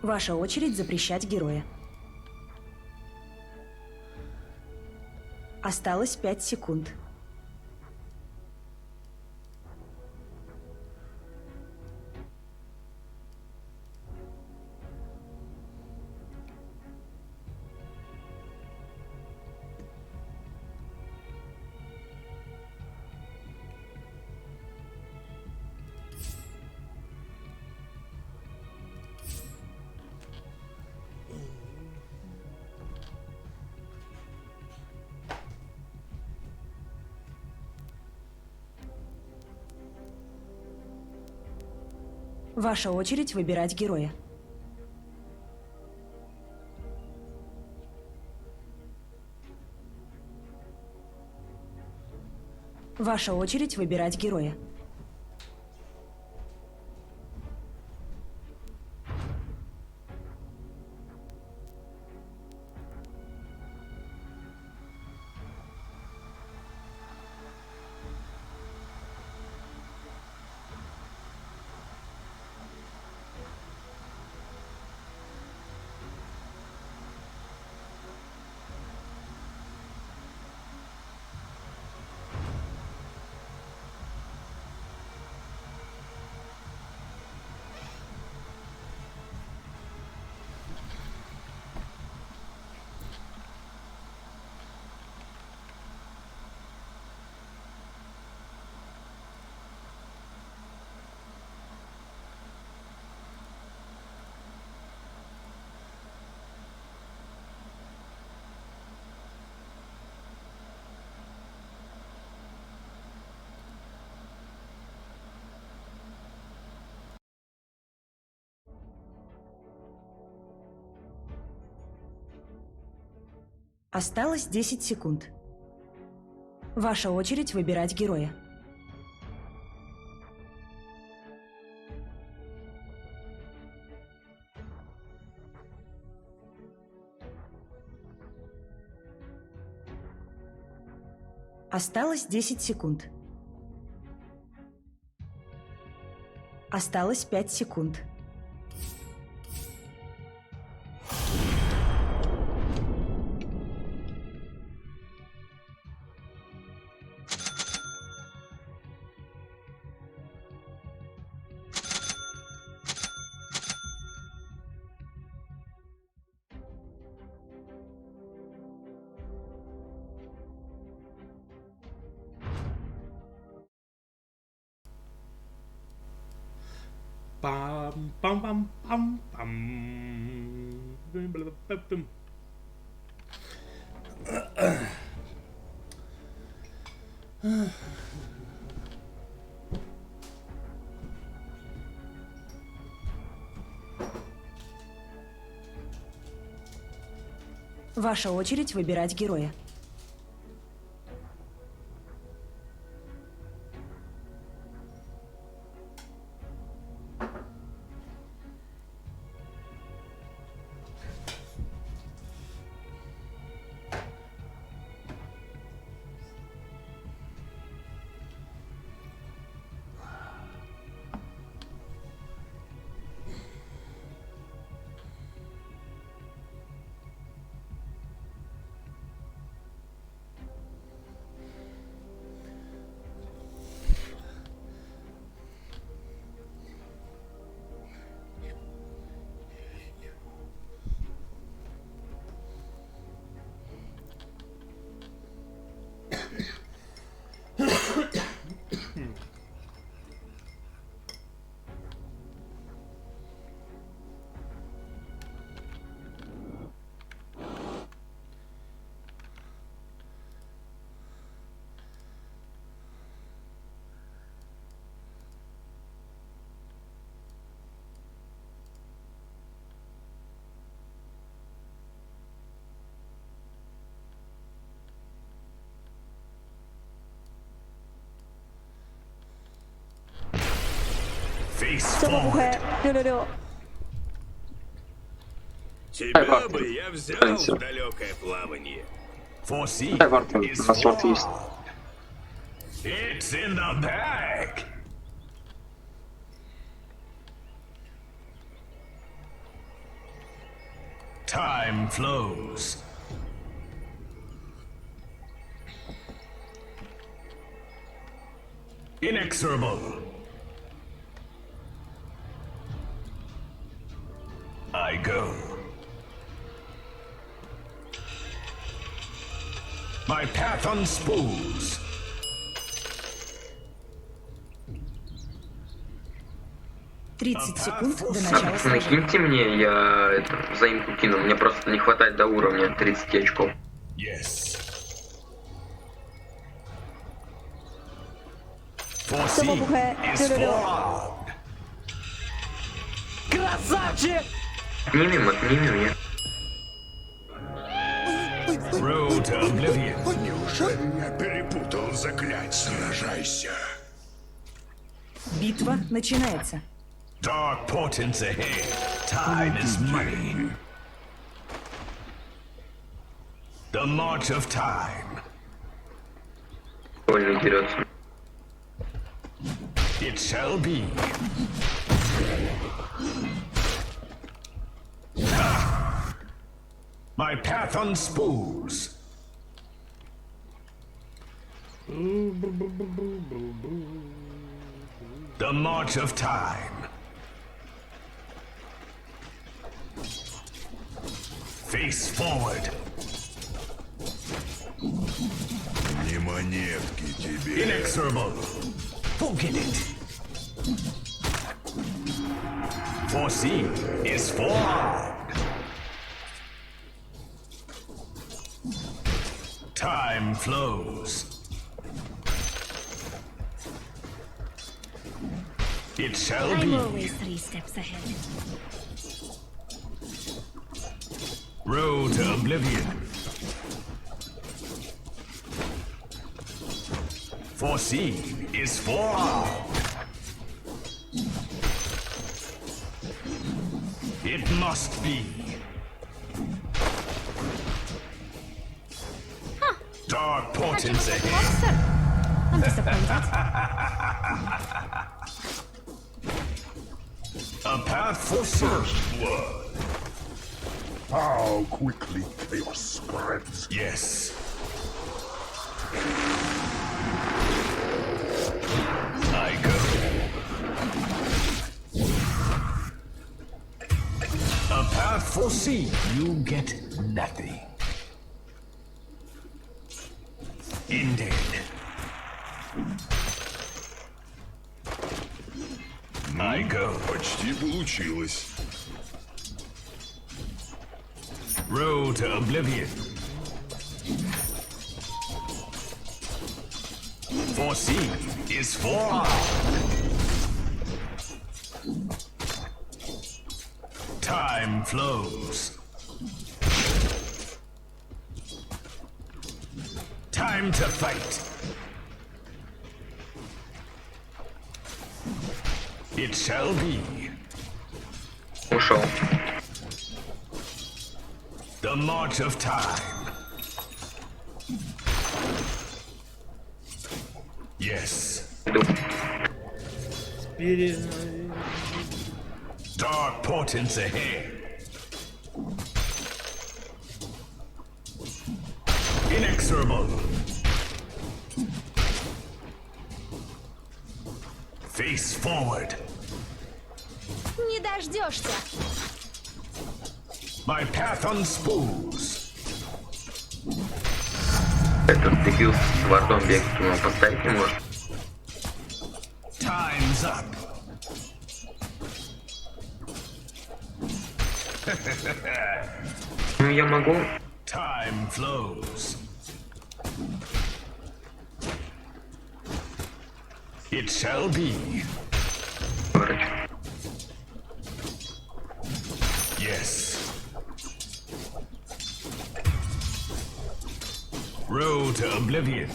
Ваша очередь запрещать героя. Осталось 5 секунд. Ваша очередь выбирать героя. Ваша очередь выбирать героя. Осталось 10 секунд. Ваша очередь выбирать героя. Осталось 10 секунд. Осталось 5 секунд. Пам-пам-пам-пам-пам. Ваша очередь выбирать героя. Все бухает. Лю-лю-лю. Тебя бы я взял в далекое плавание. Да, вард, у нас вард есть. It's in the bag. Time flows. Inexorable. I go. My path unspools. 30 секунд до начала сражения. Накиньте мне, я заимку кину. Мне просто не хватает до уровня 30 очков. Yes. Foreseen is forearmed. Красавчик! Отнимем меня. Road to oblivion. Неужели я перепутал заклятие? Сражайся. Битва начинается. Dark portents ahead. Time is money. The march of time. Больно дерется. It shall be. My path unspools. The march of time. Face forward. Не монетки тебе. Inexorable. Forget it. Foreseen is forearmed. Time flows. It shall I'm be. always 3 steps ahead. Road to oblivion. Foreseen is forearmed. It must be. Dark portents ahead. I'm disappointed. A path for first blood. How quickly chaos spreads. Yes. I go. A path foreseen. You get nothing. Ended. I go. Почти получилось. Road to oblivion. Foreseen is forearmed. Time flows. Time to fight. It shall be. Ушел. The march of time. Yes. Иду. Dark portents ahead. Inexorable. Face forward. Не дождешься. My path unspools. Этот дебил с вардом бегает, он поставить не может. Time's up. Ну я могу. Time flows. It shall be. Yes. Road to oblivion.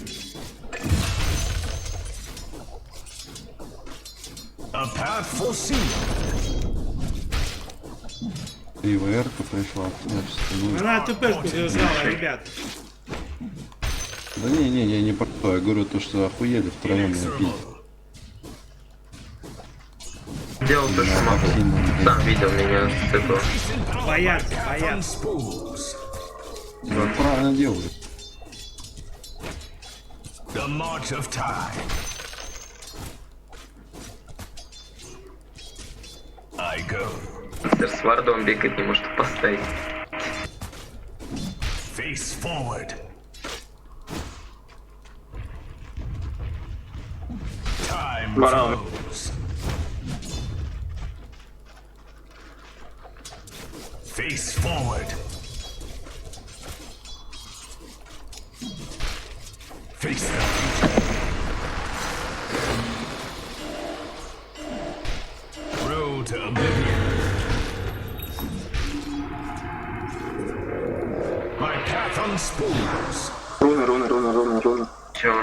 A path foreseen. И ВР-ка пришла. Значит, ну, Она ТПшку держала, ребят. да не, я не про то. Я говорю то, что охуели втроем меня пить. Делал то, что могу. Сам видел меня с этого. Боятся, боятся. Он правильно делает. The march of time. I go. Мастер с вардом бегать не может поставить. Face forward. Time flows. Face forward. Face the future. Road to oblivion. My path on spools. Руна. Все.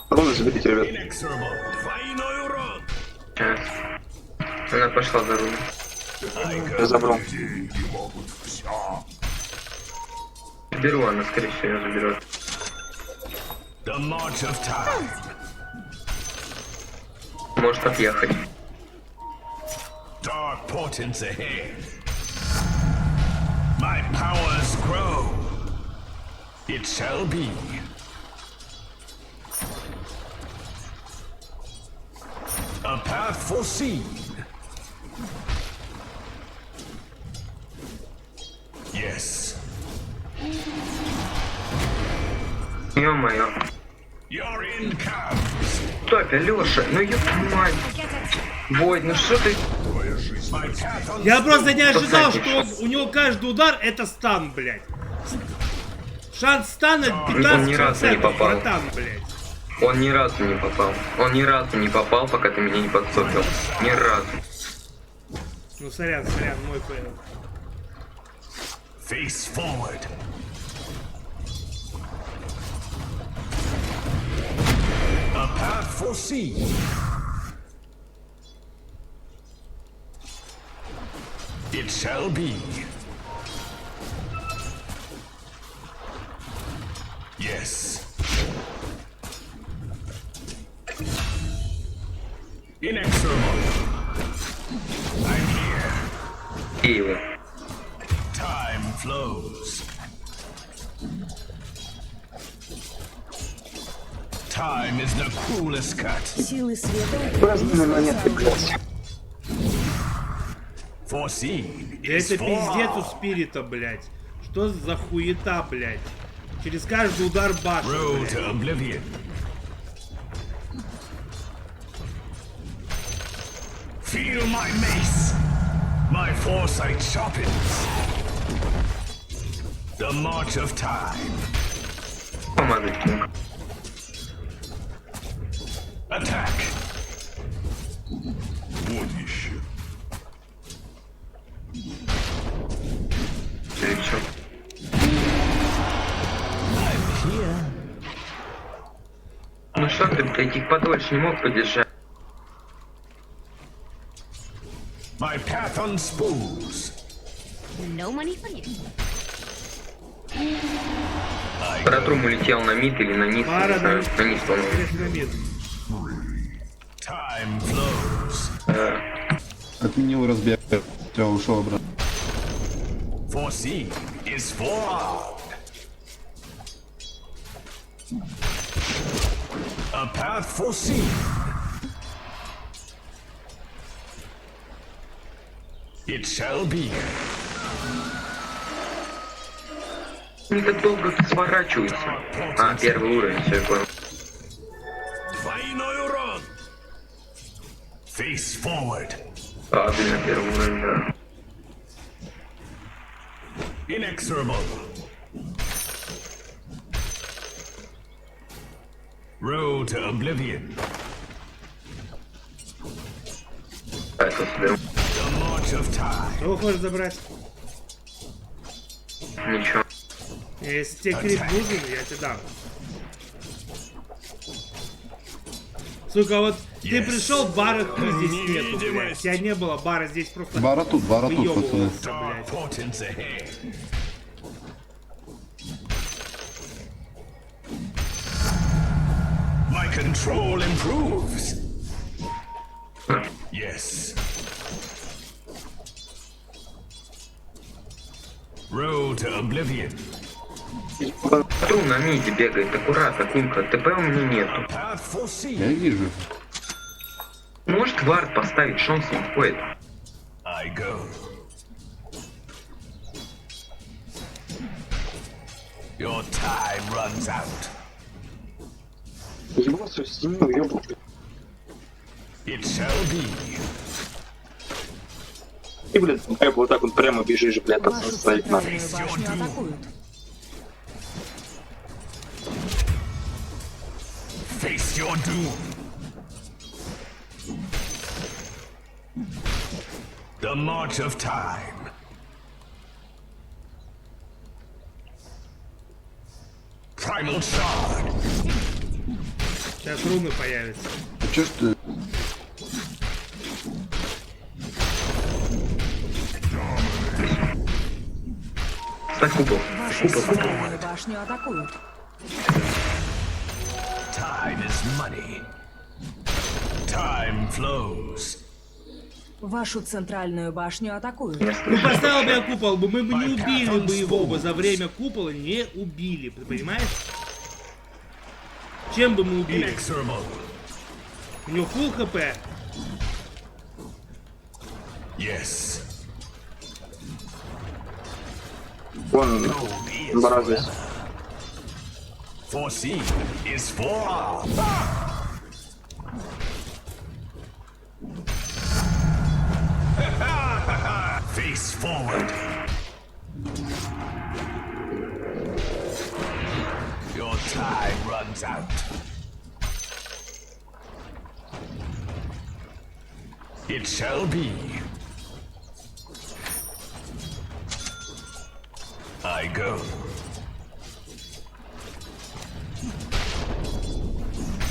Руна заберите, ребят. Inexorable. Двойной урон. Сейчас. Она пошла за руну. Я забрал. Беру, она, скорее всего, ее заберет. The march of time. Может отъехать. Dark portents ahead. My powers grow. It shall be. A path foreseen. Yes. Ё-моё. You're in camps. Стоп, Лёша, ну ёб твою мать. Войд, ну что ты? My path on Я просто не ожидал, Кстати, что у него каждый удар это стан, блядь. Шанс стана 15%, Он ни разу не попал. братан, блядь. Он ни разу не попал. Он ни разу не попал, пока ты меня не подстопил. Ни разу. Ну, сорян, мой фейл. face forward. A path foreseen. It shall be. Yes. Inexorable. I'm here. Киеву. Time flows. Time is the cruelest cut. Силы света. Foreseen Да is это пиздец у for. спирита, блядь. Что за хуета, блядь? Через каждый удар башни, Road блядь. to oblivion. Feel my mace. My foresight sharpens. The march of time. Помогать Кинг. Attack. Или чё? Ну что ты, блядь, их подольше не мог подержать? My path on spools. No money for you. Паратрум улетел на мид или на низ, Пара не знаю, на низ, по-моему. Пирамид. Time flows. Отменил разбег. Все, ушел обратно. Foreseen is forearmed. A path foreseen. It shall be. Они так долго сворачиваются. А, первый уровень, все, я понял. Двойной урон. Face forward. А, блин, первый уровень, да. Inexorable. Road to oblivion. Так, вот соберу. The march of time. Кого хочешь забрать? Ничего. Если тебе крип нужен, я тебе дам. Сука, вот ты пришел, бара хуй здесь нету, блядь. Тебя не было, бара здесь просто Бара тут, пацаны. выебывался, Dark блядь. portents ahead. My control improves. Yes. Road to oblivion. Тру на миде бегает, аккуратно, кунка. ТП у меня нету. Path foreseen. Я вижу. Может вард поставить, что он с ним ходит? I go. Your time runs out. Ебался в стену, ёбу. It shall be. И, блядь, как вот так вот прямо бежишь, блядь, пацан Вашу стоит на. центральную башню атакуют. Face your doom. The march of time. Primal shard. Сейчас руны появятся. А чё ж ты? Ставь купол. Вашу центральную башню атакуют. Time is money. Time flows. Вашу центральную башню атакуют. Ну поставил бы я купол, бы мы бы не убили бы его бы за время купола, не убили, ты понимаешь? Чем бы мы убили? Inexorable. У него full хп. Yes. Вон, бара здесь. Foreseen is forearm. Face forward. Your time runs out. It shall be. I go.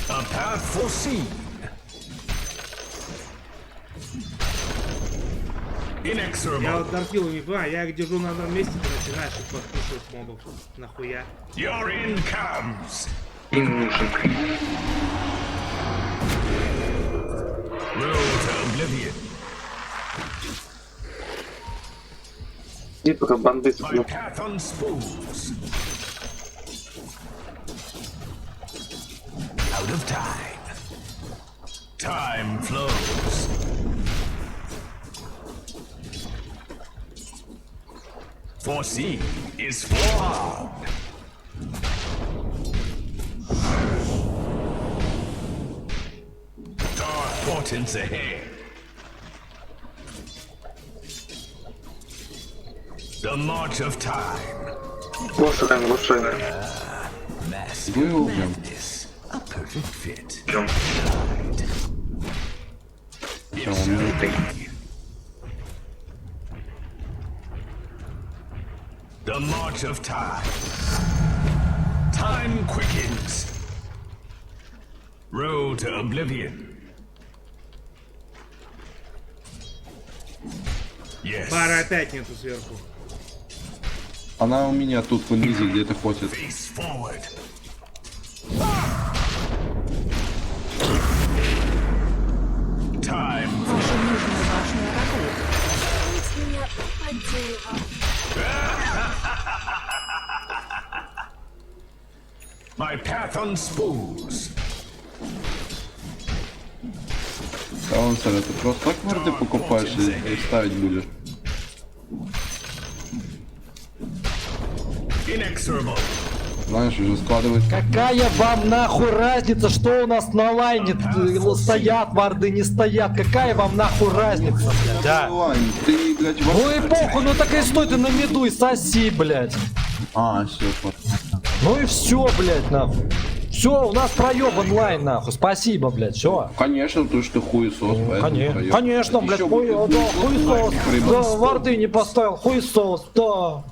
A path foreseen. Я Inexorable. вот Дарфилу не понимаю, я их держу на одном месте, ты начинаешь их подкушивать мобов. Нахуя? Your in comes. Им нужен. Road to oblivion. И пока бандиты, My ну, path on spools. Out of time. Time flows. Foreseen is forearmed. Dark portents ahead. The march of time. лошадь, лошадь. Massive Был прям. madness. A perfect fit. Идем. Прям он лютый. The march of time. Time quickens. Road to oblivion. Yes. Бара опять нету сверху. Она у меня тут в инвизе где-то ходит. Face forward. Time. Вашу нижнюю башню атакуют. My path on spools. Каунсер, ты просто так варды покупаешь и ставить будешь? Inexorable. Знаешь, уже складывать. Какая вам нахуй разница, что у нас на лайне? Стоят варды, не стоят. Какая вам нахуй разница, блядь, да? Лайн, ты, блядь, Ну и похуй, ну так и стой ты на меду и соси, блядь. все, Ну и все, блядь, нахуй. Все, у нас проебан лайн, нахуй. Спасибо, блядь, все. Конечно, ты что хуесос, поэтому проеб. Конечно, блядь, Еще хуесос, да, хуесос. проебать. Да, варды не поставил, хуесос, да.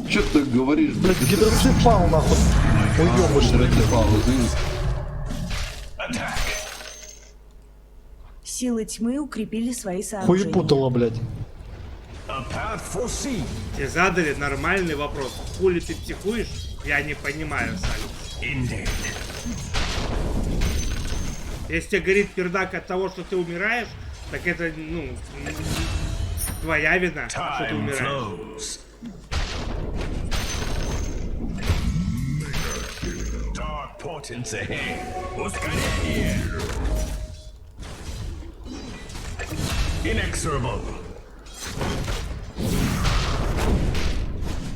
Че ты так говоришь, Блядь, гидроцефал, нахуй. Уебышный. извини. Attack. Силы тьмы укрепили свои сооружения. Хуепутало, блядь. A path foreseen. Тебе задали нормальный вопрос. Хули ты психуешь? Я не понимаю, Салют. Indeed. Если тебе горит пердак от того, что ты умираешь, так это, ну, твоя вина, что ты умираешь. Inexorable.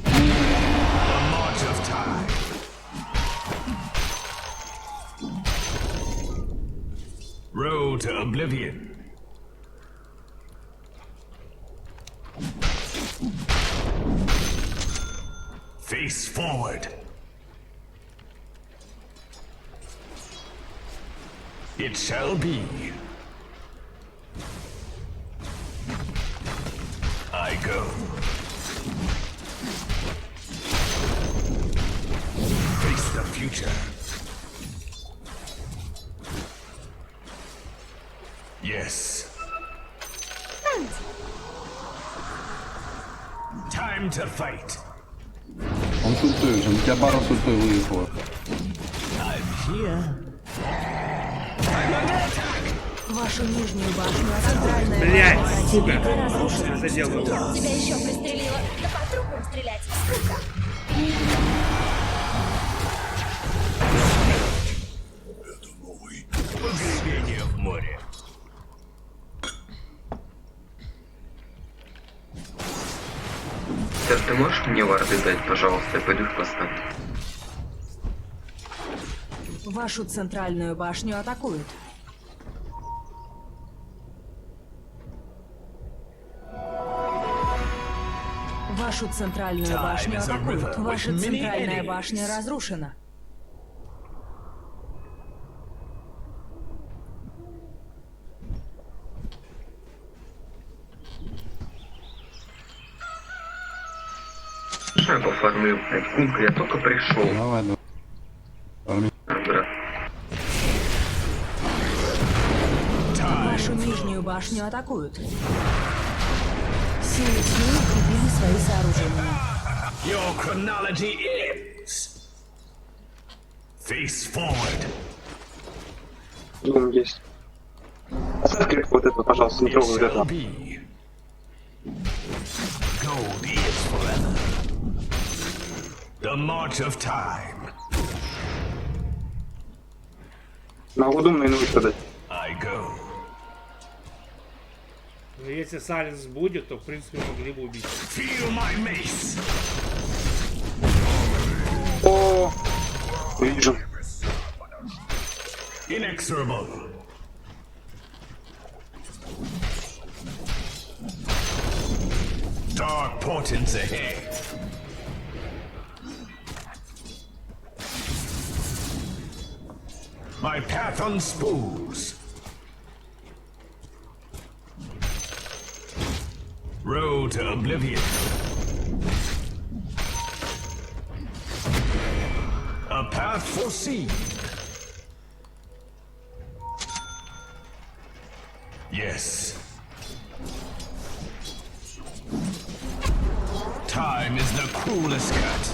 The march of time. Road to oblivion. Face forward. It shall be. I go. Face the future. Yes. Time to fight. Он сультует же, у тебя бара сультой выехала. I'm here. Вашу нижнюю башню, а центральная Блять, башня сука. разрушена. Задел его. Тебя еще пристрелила. Да по трупам стрелять, сука. Погребение в море. Сэр, ты можешь мне варды дать, пожалуйста, я пойду их поставлю. Вашу центральную башню атакуют. Вашу центральную башню атакуют. Ваша центральная башня разрушена. Что я пофармлю, блядь? Кунка, я только пришел. Давай, давай. Фарми. Брат. Вашу нижнюю башню атакуют. Силы тьмы укрепили свои сооружения. Your chronology ends. Face forward. Дум есть. Оставь клетку вот это, пожалуйста, не It трогай вот shall это. be. Gold is forever. The march of time. Могу думный научиться дать. I go. Но если Саленс будет, то в принципе могли бы убить. Feel my mace. О, вижу. Inexorable. Dark portents ahead. My path unspools. Road to oblivion. A path foreseen. Yes. Time is the cruelest cut.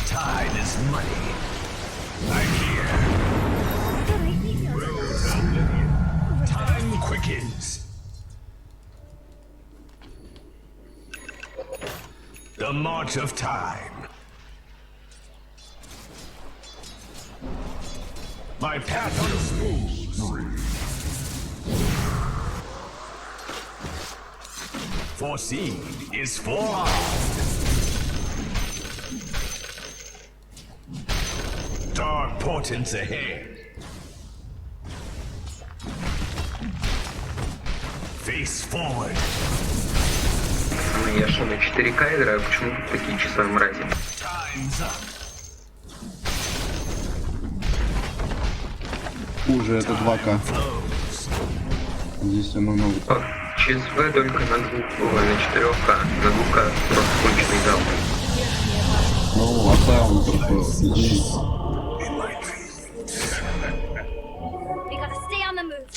Time is money. I'm here. Road to oblivion. Time quickens. The march of time. My path unspools. Foreseen is forearmed. Dark portents ahead. Face forward. Ну, я что, на 4К играю? Почему тут такие часа мрази? Time's up. Хуже, это 2К. Здесь оно много. ЧСВ только на 4К. На 2К просто конченый зал. Ну, оставил просто. We gotta stay on the move.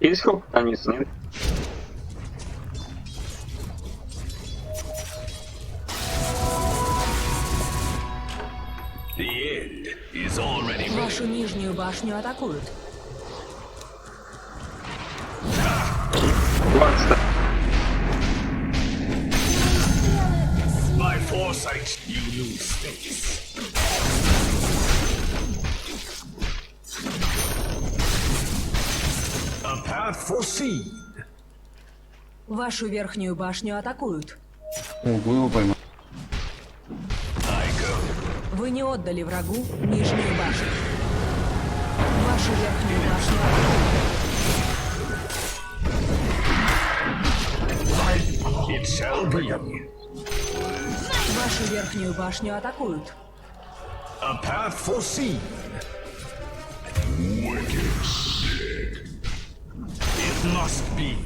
Есть хоп? А нет, нет. The end is already made. Вашу нижнюю башню атакуют. By foresight, you lose space. A path foreseen. Вашу верхнюю башню атакуют. Ого, его поймал. I go. Вы не отдали врагу нижнюю башню. Вашу верхнюю башню атакуют. It shall be. Вашу верхнюю башню атакуют. A path foreseen. Wicked sick. It must be.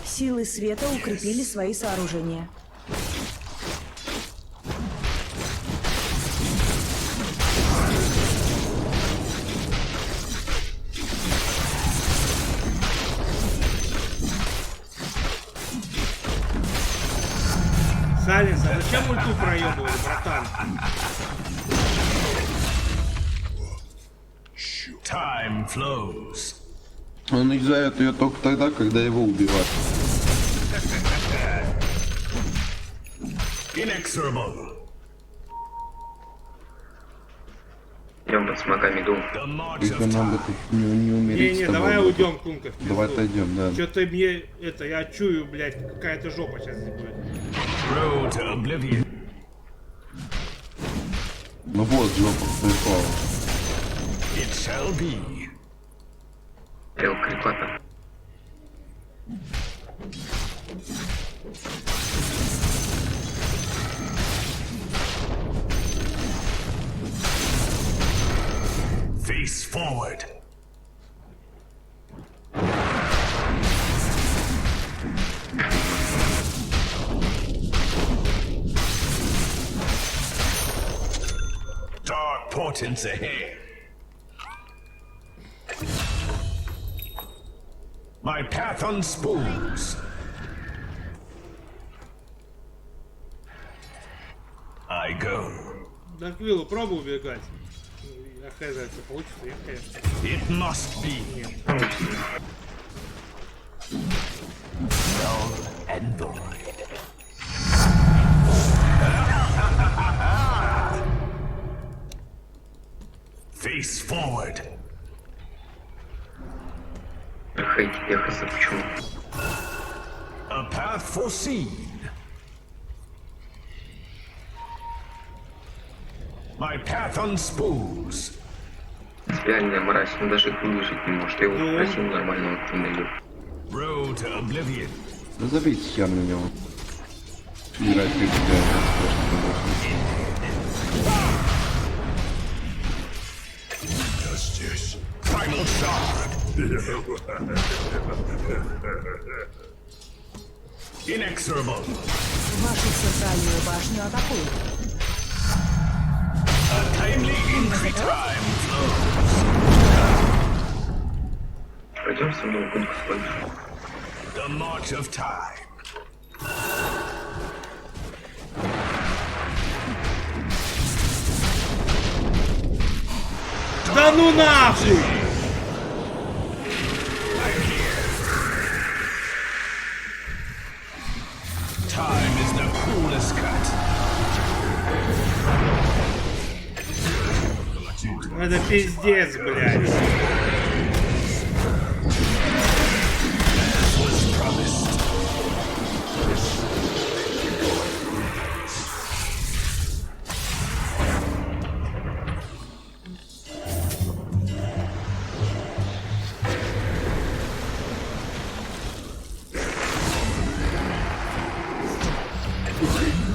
Силы света укрепили свои сооружения. Саленс, а зачем ульту проебывали, братан? Time flows. Он юзает ее только тогда, когда его убивают. Inexorable. Идем под смоками иду. The march Если of нам бы time. тут не умереть с Не, тобой, давай бы уйдем, Кунка. Давай отойдем, да. Что-то мне, это, я чую, блядь, какая-то жопа сейчас здесь будет. Road to oblivion. Ну вот, жопа пришла. It shall be. Стрел крипата. Face forward. Dark portents ahead. My path unspools. I go. Да, Квиллу, пробуй убегать. Я хз, это получится, я конечно. It must be. Null and void. Face forward. Хейт, я хз, почему? A path foreseen. My path unspools. Специальная мразь, он даже их выжить не может. Я его попросил нормального туннеля. Road to oblivion. Да забейте хер на него. Играть как Justice. Primal shard. Inexorable. Вашу центральную башню атакуют. A timely increase time flows. Пойдем со мной, Кунка, спать. The march of time. Да ну нахуй! Time is the cruelest cut. Это пиздец, блядь. As was promised.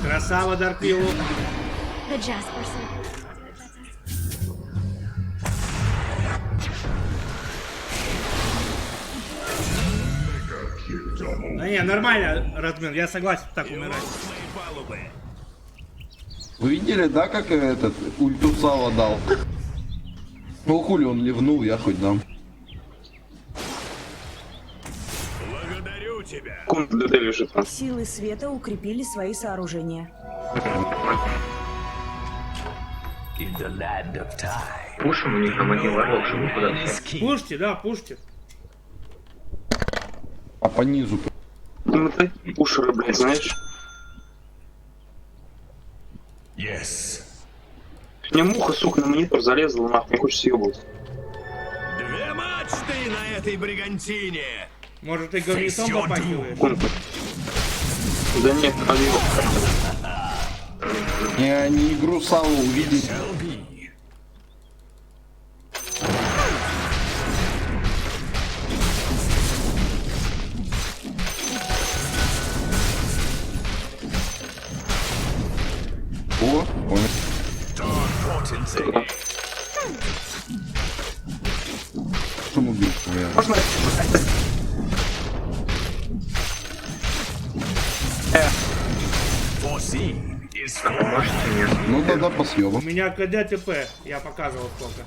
Красава, Дарквиллу. The Jasper Circle. Да не, нормально, размен, я согласен так умирать. Вы видели, да, как этот ульту Сава дал? Ну хули он ливнул, я хоть дам. Благодарю тебя. Кун ДД лежит там. Силы света укрепили свои сооружения. In the land of time. Пушим, у них там один варлок живут куда-то. Пушьте, да, пушьте. А по низу. Ну ты пушеры, блядь, знаешь? Yes. Мне муха, сука, на монитор залезла, нахуй, не хочешь съебывать. Две мачты на этой бригантине. Может, ты говнецом попахиваешь? Кун. Да нет, Алина. Я не игру сам увидеть. Shall be. О, понял. Dark portents ahead. Самоубийство я. Можно? Foreseen is А for. можете нет? Ну тогда по У съебам. меня КД ТП, я показывал сколько.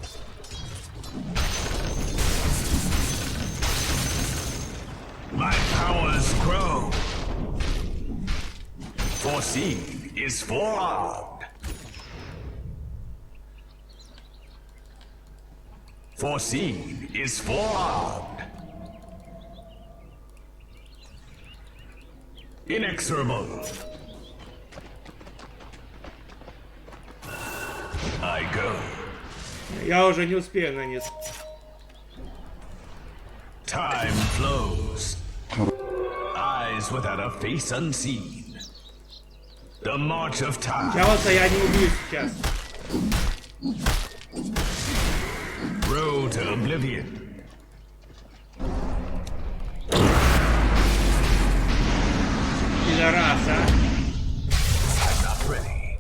My powers grow. Foreseen is forearmed. Foreseen is forearmed. Inexorable. I go. Я уже не успею на низ. Time flows. Eyes without a face unseen. The march of time. Чаваса я не убью сейчас. Road to oblivion. Пидорас, а. I'm not ready.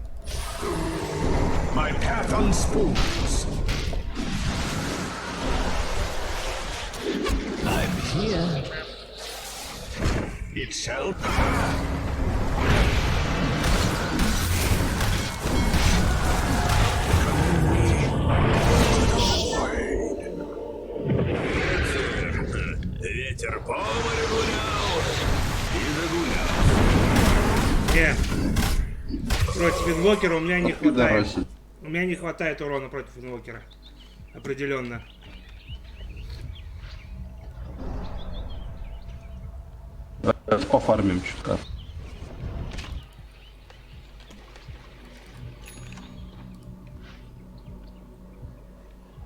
My path unspools. I'm here. It shall Ветер по морю гулял и загулял. Нет. Против инвокера у меня не хватает. Пидорасит. У меня не хватает урона против инвокера. Определенно. Пофармим чутка.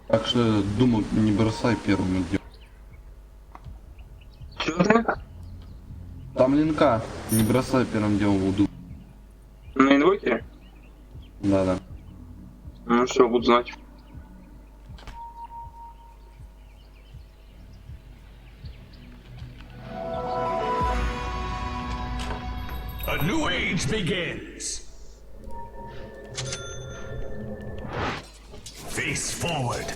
Так что, думаю, не бросай первым идем. Чё ты? Там линка, не бросай первым делом в уду. На инвокере? Да-да. Ну все, буду знать. a new age begins. Face forward.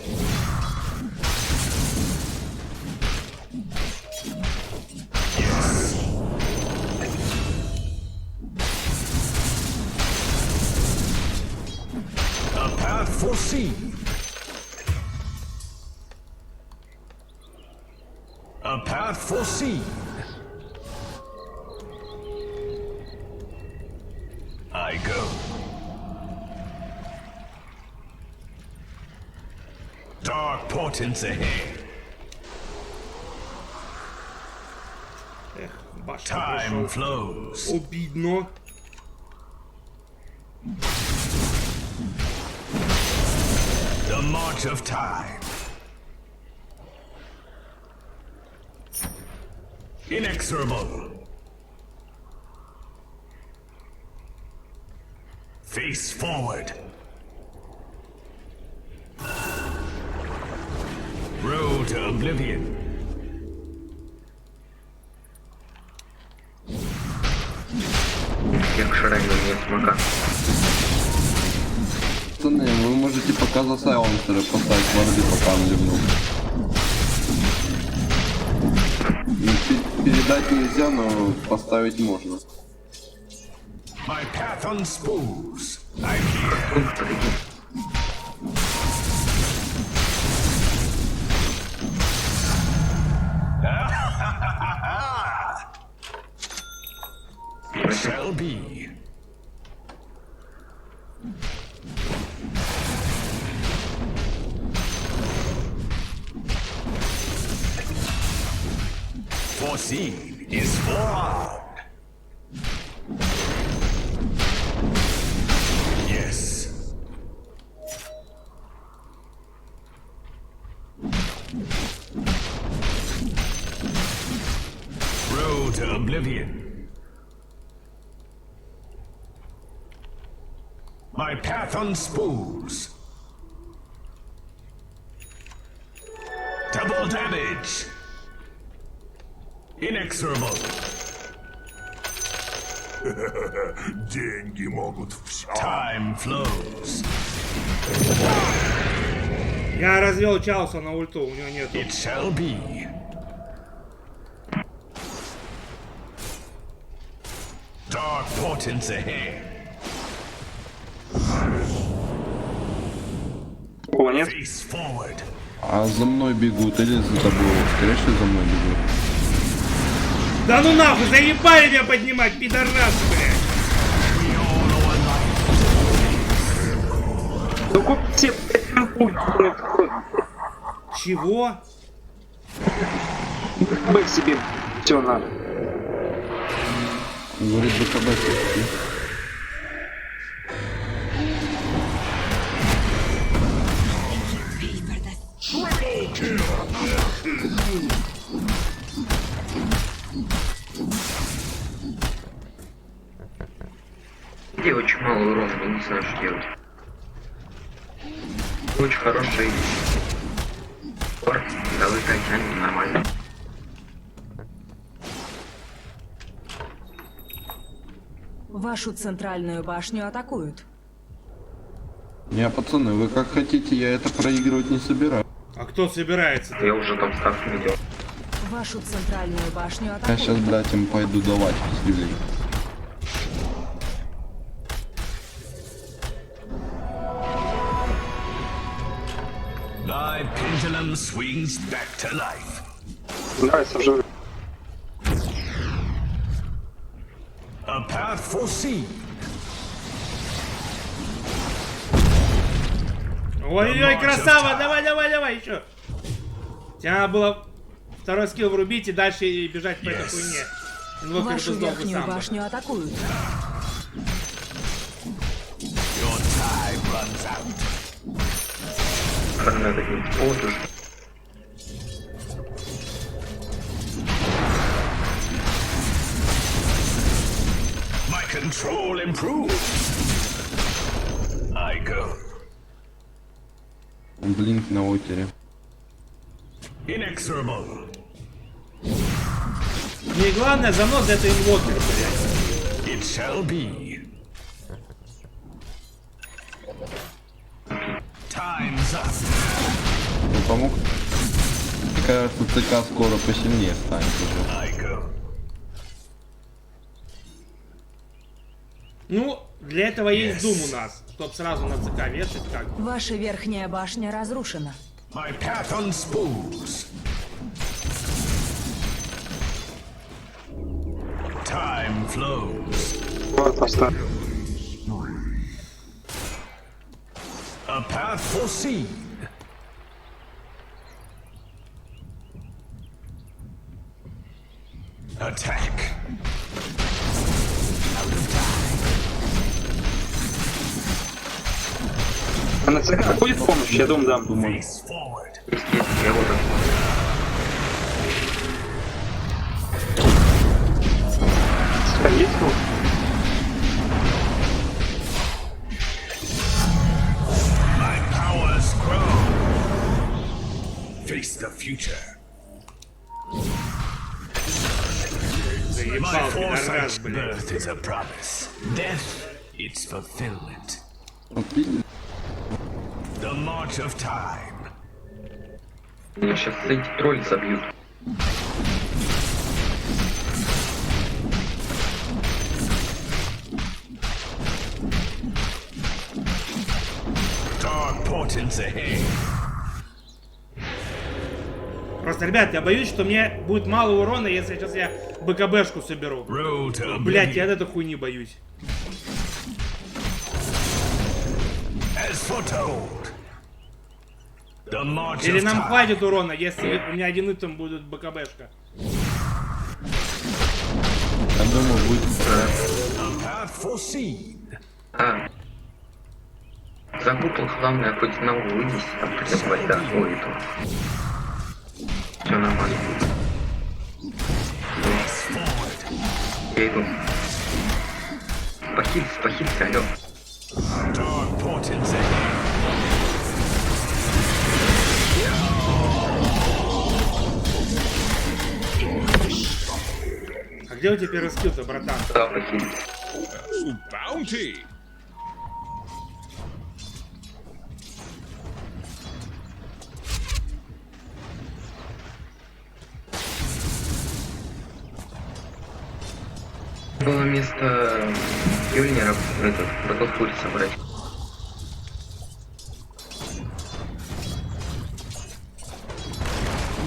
Yes. A path foreseen. A path foreseen. I go. Dark portents ahead. Эх, башня Time пришел. flows. Обидно. The march of time. Inexorable. Face forward. Road to oblivion. Як шарами нет смока. Пацаны, вы можете пока за сайленсеры поставить варды, пока он ливнул. Передать нельзя, но поставить можно. My path unspools. I'm here. be. Foreseen is forearmed. Yes. Road to oblivion. My path unspools. Double damage. Inexorable. Деньги могут все. Time flows. Я развел Чауса на ульту, у него нету. It shall be. Dark portents ahead. О, нет? Face forward. А за мной бегут или за тобой? Скорее всего, за мной бегут. Да ну нахуй, заебали меня поднимать, пидорасы, блядь. Ну купите, Чего? бэк себе, все надо. Говорит, БКБ. Где очень мало урона, я не знаю, что делать. Очень хороший. Давай тянем нормально. Вашу центральную башню атакуют. Не, пацаны, вы как хотите, я это проигрывать не собираюсь. А кто собирается? Я уже там ставку не делал. Вашу центральную башню Я атакуют. сейчас, блядь, им пойду давать пиздюлей. Thy pendulum swings back to life. Нравится уже. A path foreseen. Ой-ой-ой, красава, давай, давай, давай, еще. Тебе надо было второй скилл врубить и дальше бежать по этой хуйне. Ну, как бы Вашу сдох бы верхнюю сам. башню атакуют. Your time runs out. Надо не воду. My control improves. I go. Блинк на отере. Inexorable. Мне главное занос это инвокер, блядь. It shall be. Time's up. Ну, помог? Кажется, ЦК скоро посильнее станет уже. I go. Ну, для этого есть Дум у нас, чтоб сразу на ЦК вешать как. Ваша верхняя башня разрушена. My path unspools. Time flows. Вот поставь. A path foreseen. Attack. Out of time. А на ЦК будет помощь? Я думаю, дам. Face forward. Есть, я вот так. ЦК есть? My powers grow. Face the future. My Заебал, пидорас, foresight's блядь. birth is a promise. Death, its fulfillment. Вот видите? The march of time. Меня сейчас эти тролли забьют. Dark portents ahead. Просто, ребят, я боюсь, что мне будет мало урона, если сейчас я БКБшку соберу. Блять, я от этой хуйни боюсь. Или нам хватит урона, если у меня один итем будет БКБшка. Я думаю, будет Запутал, главное, хоть одного вынести, там прилипать, да, ой, это. Все нормально. Я иду. Похилься, алло. А где у тебя первый скилл-то, братан? Да, похилься. Было место Юльнера, этот, батлфури собрать.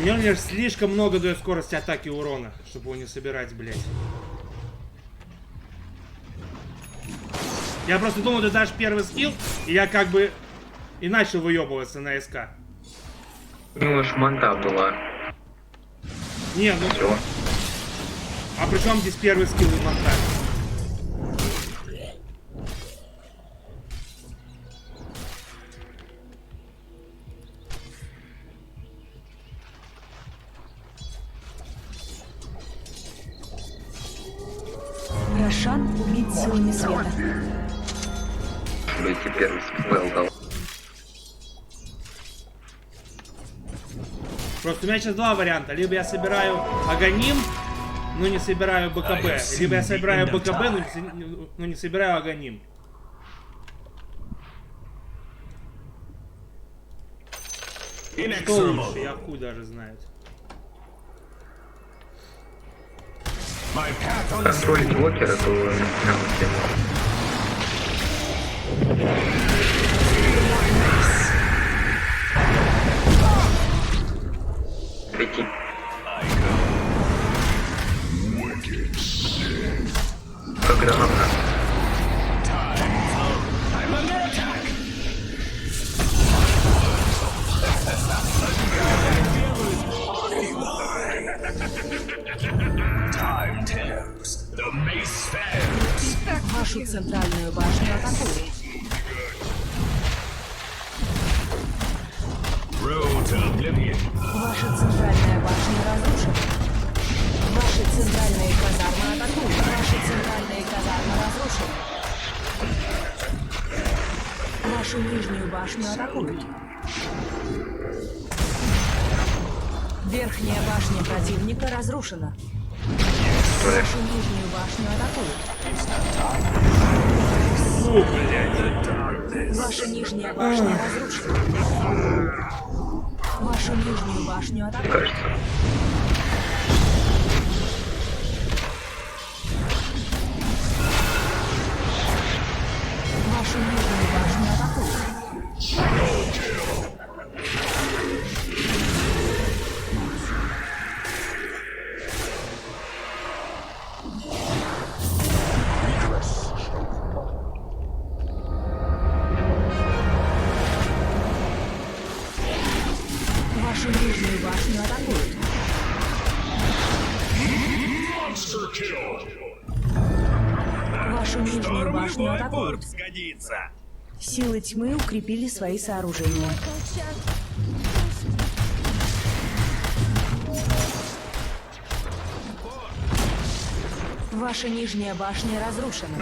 Мне он лишь слишком много дает скорости атаки и урона, чтобы его не собирать, блядь. Я просто думал, ты дашь первый скилл, и я как бы и начал выебываться на СК. У него шманда была. Не, ну... Всё. А при чем здесь первый скилл и монтаж? Рошан убит силами света. Эти первый спел дал. Просто у меня сейчас два варианта. Либо я собираю Аганим, но не собираю БКБ. Либо я собираю БКБ, но не собираю Аганим. Что лучше, я хуй даже знает. Контроль блокера, то на тему. Лети. Как граната. Вашу центральную башню атакуют. Ваша центральная башня разрушена. Ваши центральные казармы атакуют. Ваши центральные казармы разрушены. Вашу нижнюю башню атакуют. Верхняя башня противника разрушена. Вашу нижнюю башню атакуют. Ваша нижняя башня разрушена. Вашу нижнюю башню атакуют. Кажется. Вашу нижнюю башню атакуют. Вашу нижнюю башню атакуют. Вашу нижнюю башню атакуют. Силы тьмы укрепили свои сооружения. Ваша нижняя башня разрушена.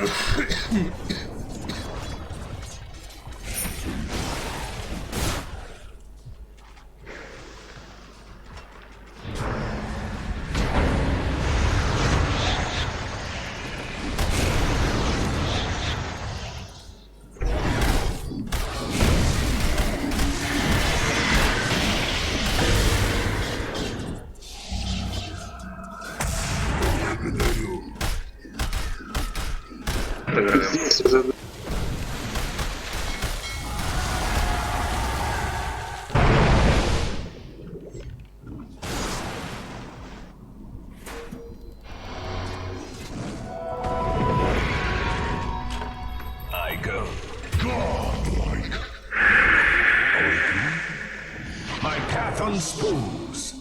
Path unspools.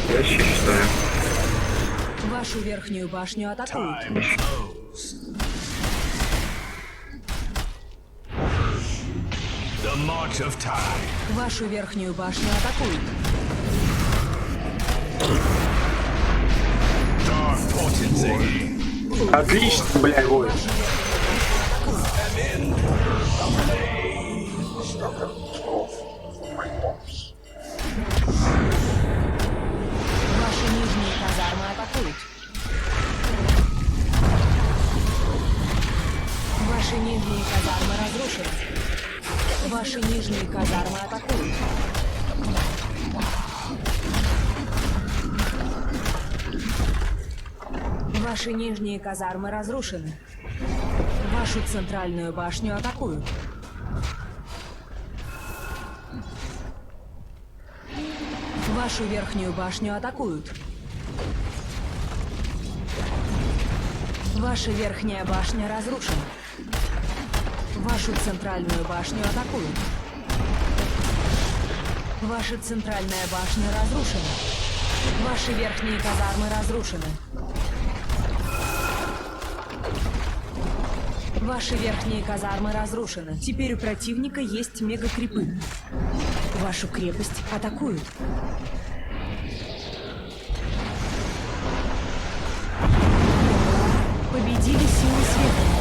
Ящик, что ли? Вашу верхнюю башню атакуют. Time flows. The march of time. Вашу верхнюю башню атакуют. Dark potency. Отлично, бля, ой. Ваши нижние казармы атакуют. Ваши нижние казармы разрушены. Ваши нижние казармы атакуют. Ваши нижние казармы разрушены. Вашу центральную башню атакуют. Вашу верхнюю башню атакуют. Ваша верхняя башня разрушена. Вашу центральную башню атакуют. Ваша центральная башня разрушена. Ваши верхние казармы разрушены. Ваши верхние казармы разрушены. Теперь у противника есть мега-крипы. Вашу крепость атакуют. Победили силы света.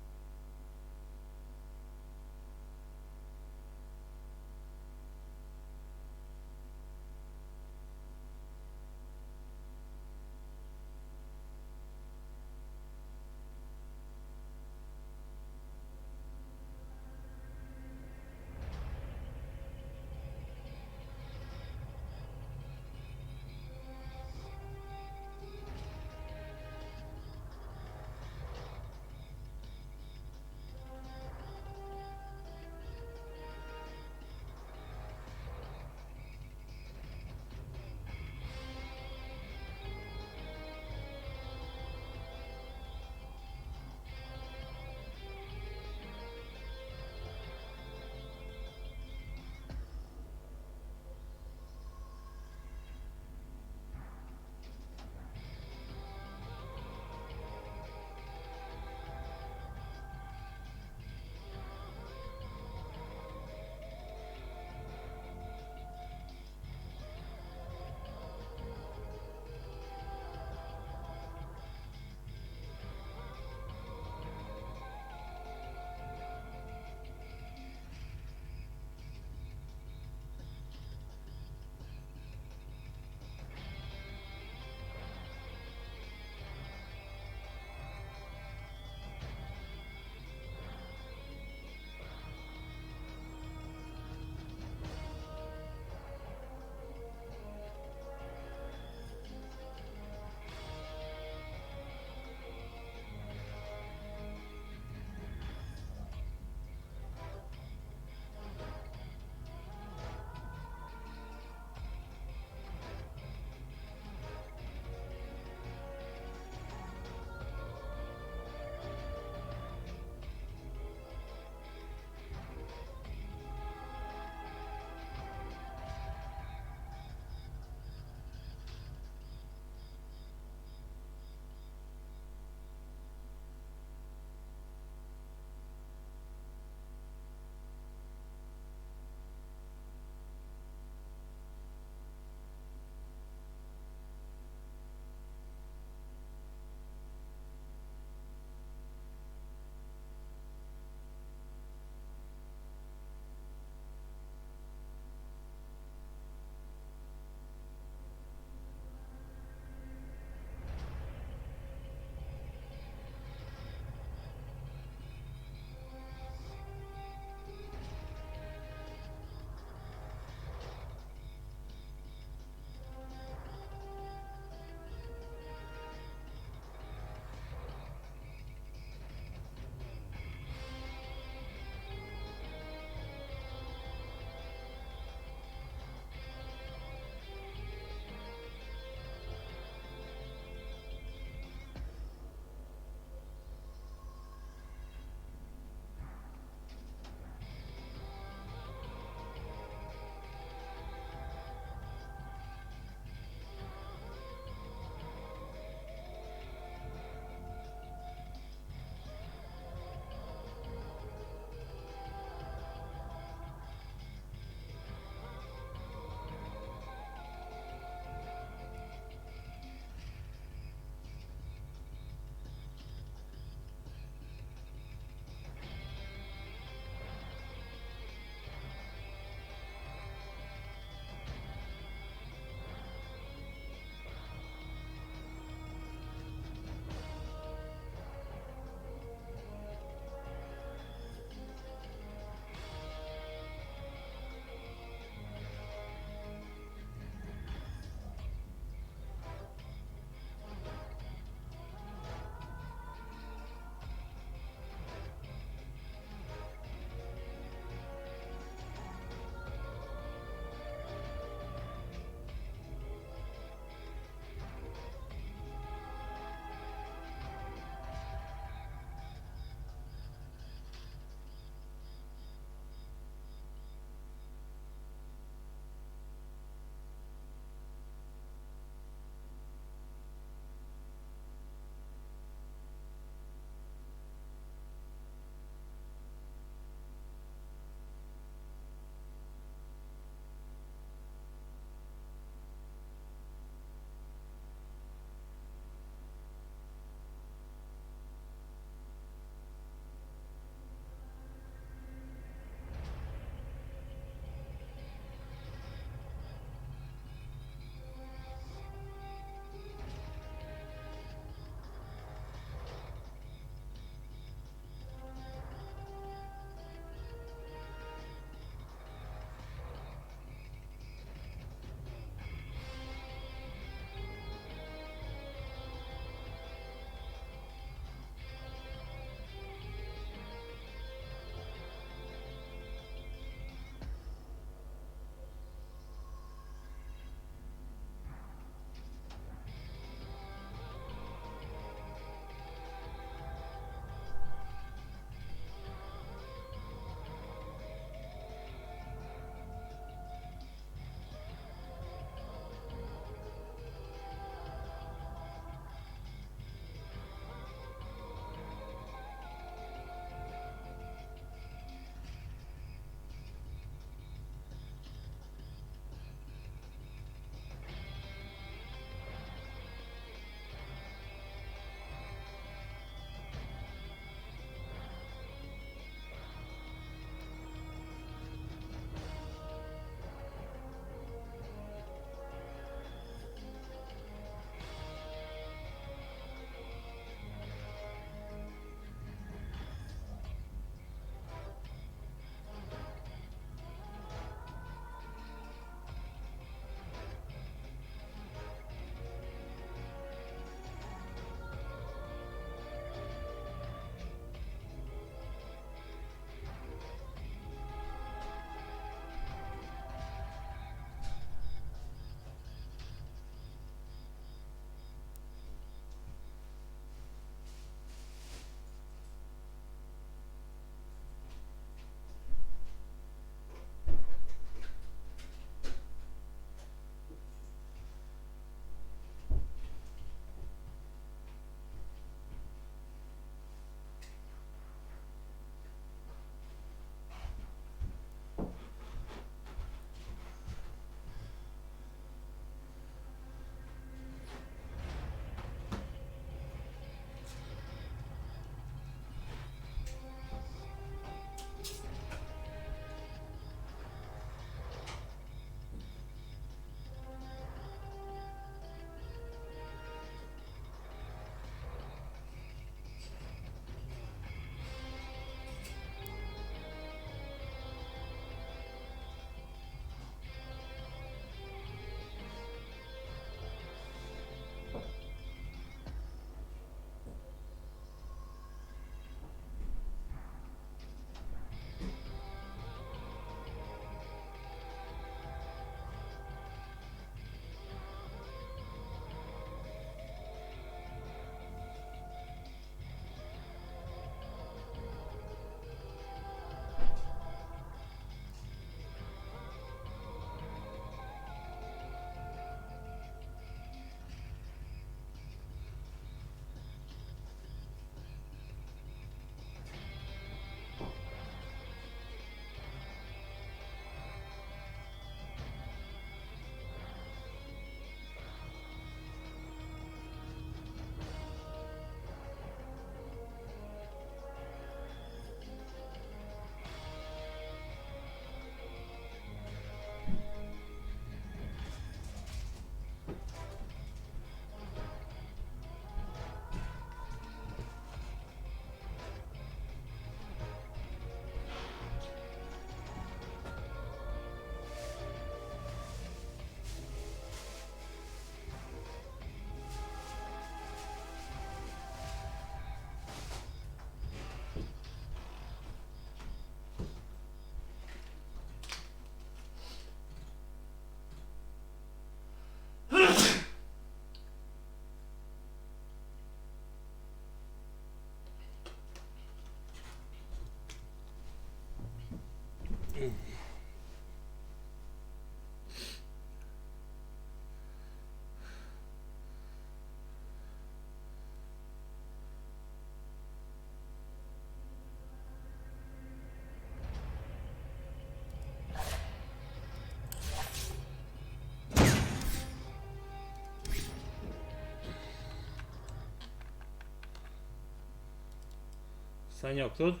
Санек тут?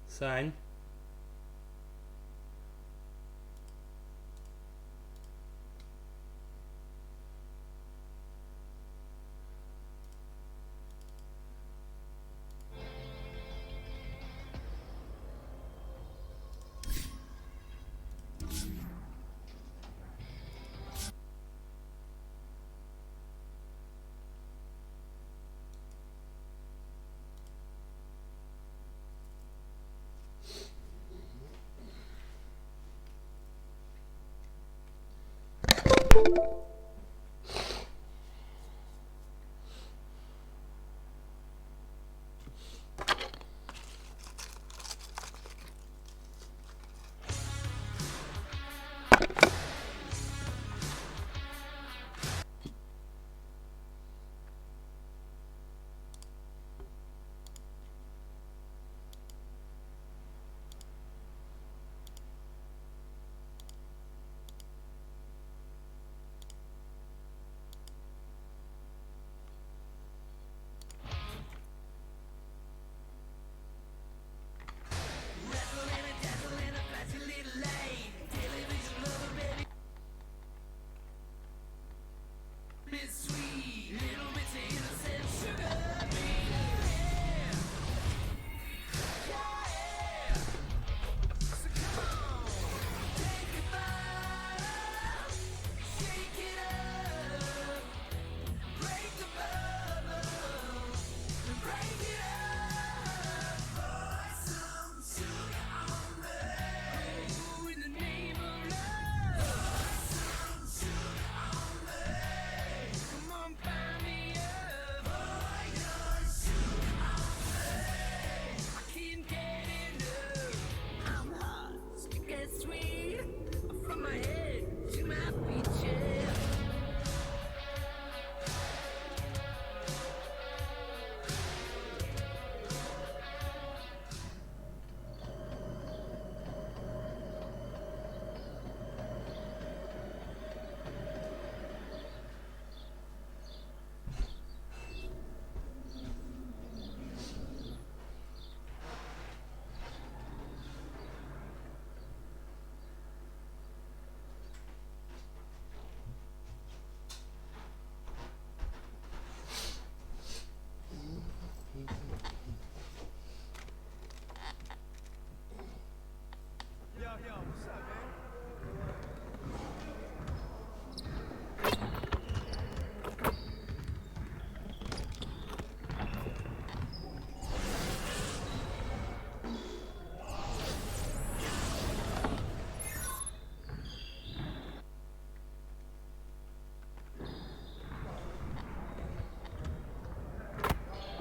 Сань.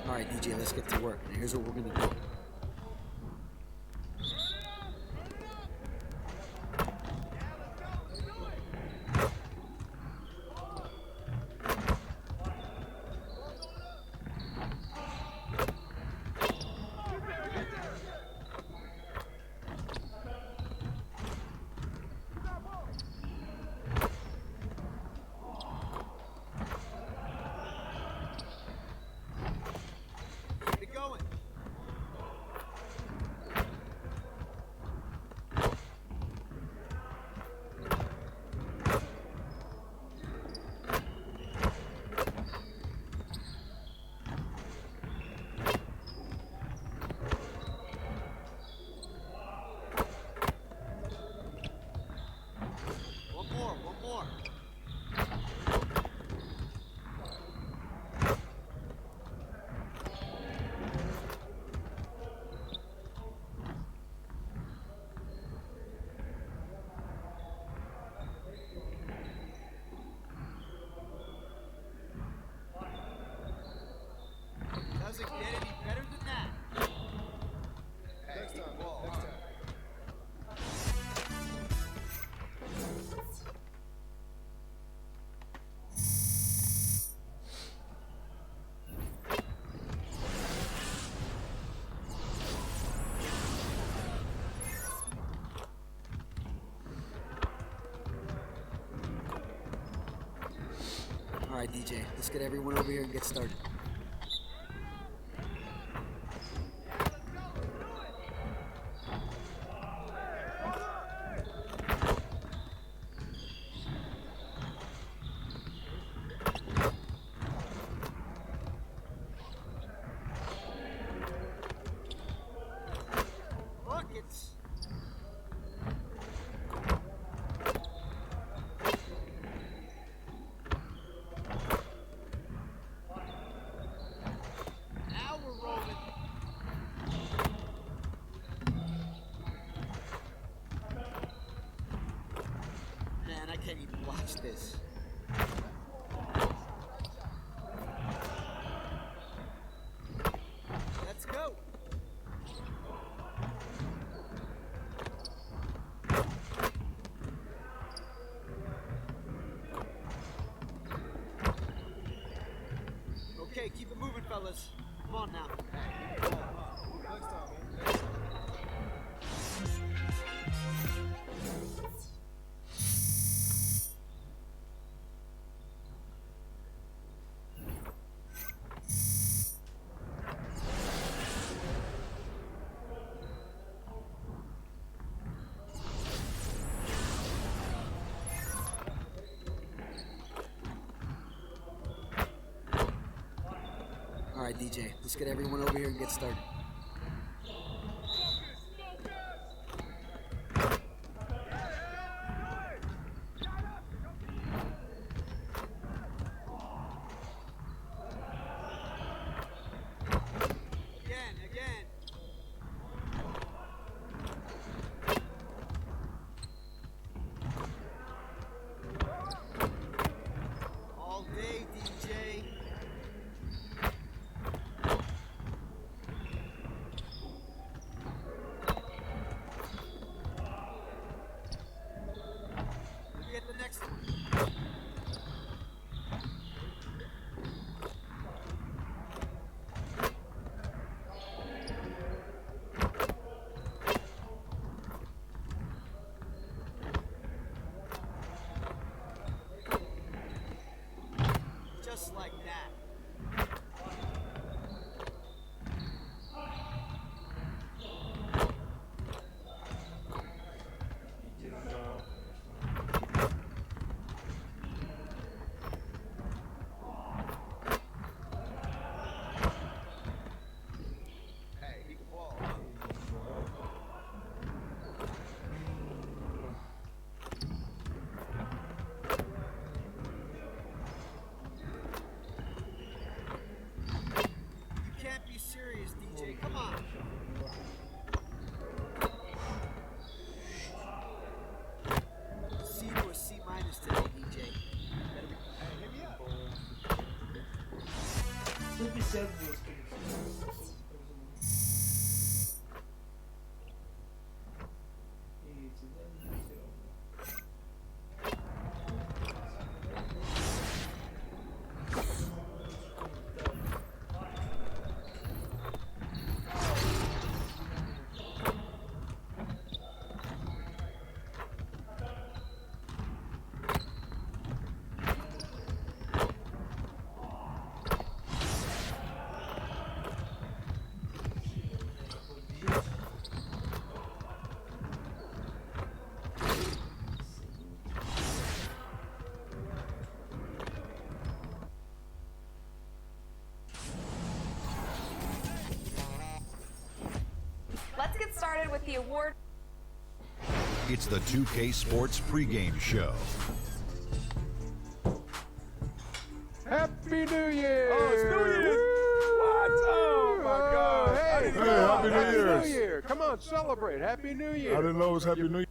Alright, DJ, let's get to work. Here's what we're gonna do. Alright, DJ, let's get everyone over here and get started. can't even watch this. Let's go. Okay, keep it moving, fellas. Come on now. All right, DJ, let's get everyone over here and get started. Again. All day, DJ. Get the next one. Just like that. You can't be serious, DJ. Come on. C to a C minus today, DJ. Hit me up. 152. Let's get started with the award. It's the 2K Sports pregame show. Happy New Year! Oh, it's New Year's! What? Oh my God! Hey, Happy New Year! Come on, celebrate! Happy New Year! I didn't know it was Happy New Year.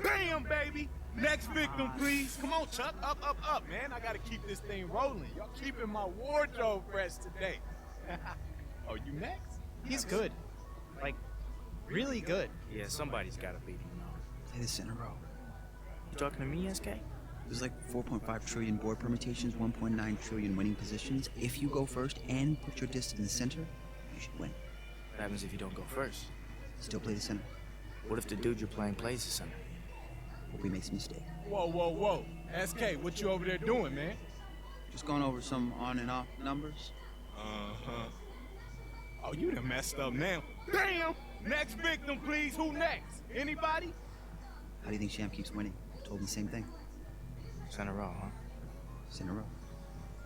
Bam, baby! Next victim, please. Come on, Chuck. Up, man. I gotta keep this thing rolling. Y'all keeping my wardrobe fresh today. Oh, you next? He's good. Like, really good. Yeah, somebody's gotta beat him now. Play this in a row. You talking to me, SK? There's like 4.5 trillion board permutations, 1.9 trillion winning positions. If you go first and put your disc in the center, you should win. What happens if you don't go first? Still play the center. What if the dude you're playing plays the center? Hope he makes a mistake. Whoa. SK, what you over there doing, man? Just going over some on and off numbers. Uh-huh. Oh, you done messed up now. Damn! Next victim, please. Who next? Anybody? How do you think Champ keeps winning? Told him the same thing. It's in a row, huh? It's in a row.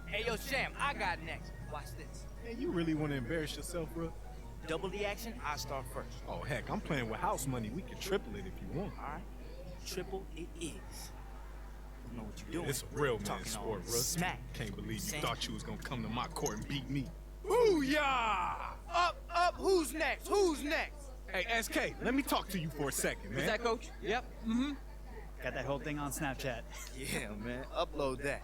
Hey, yo, Sham, I got next. Watch this. Hey, you really want to embarrass yourself, bro? Double the action, I start first. Oh, heck, I'm playing with house money. We can triple it if you want. All right? Triple it is. You know what you're doing. It's a real man Talking sport, all bro. smack. Can't believe you Saying- thought you was gonna come to my court and beat me. Booyah! Up, who's next? Who's next? Hey, SK, let me talk to you for a second, man. Is that coach? Yep. Mm-hmm. Got that whole thing on Snapchat. Yeah, man. Upload that.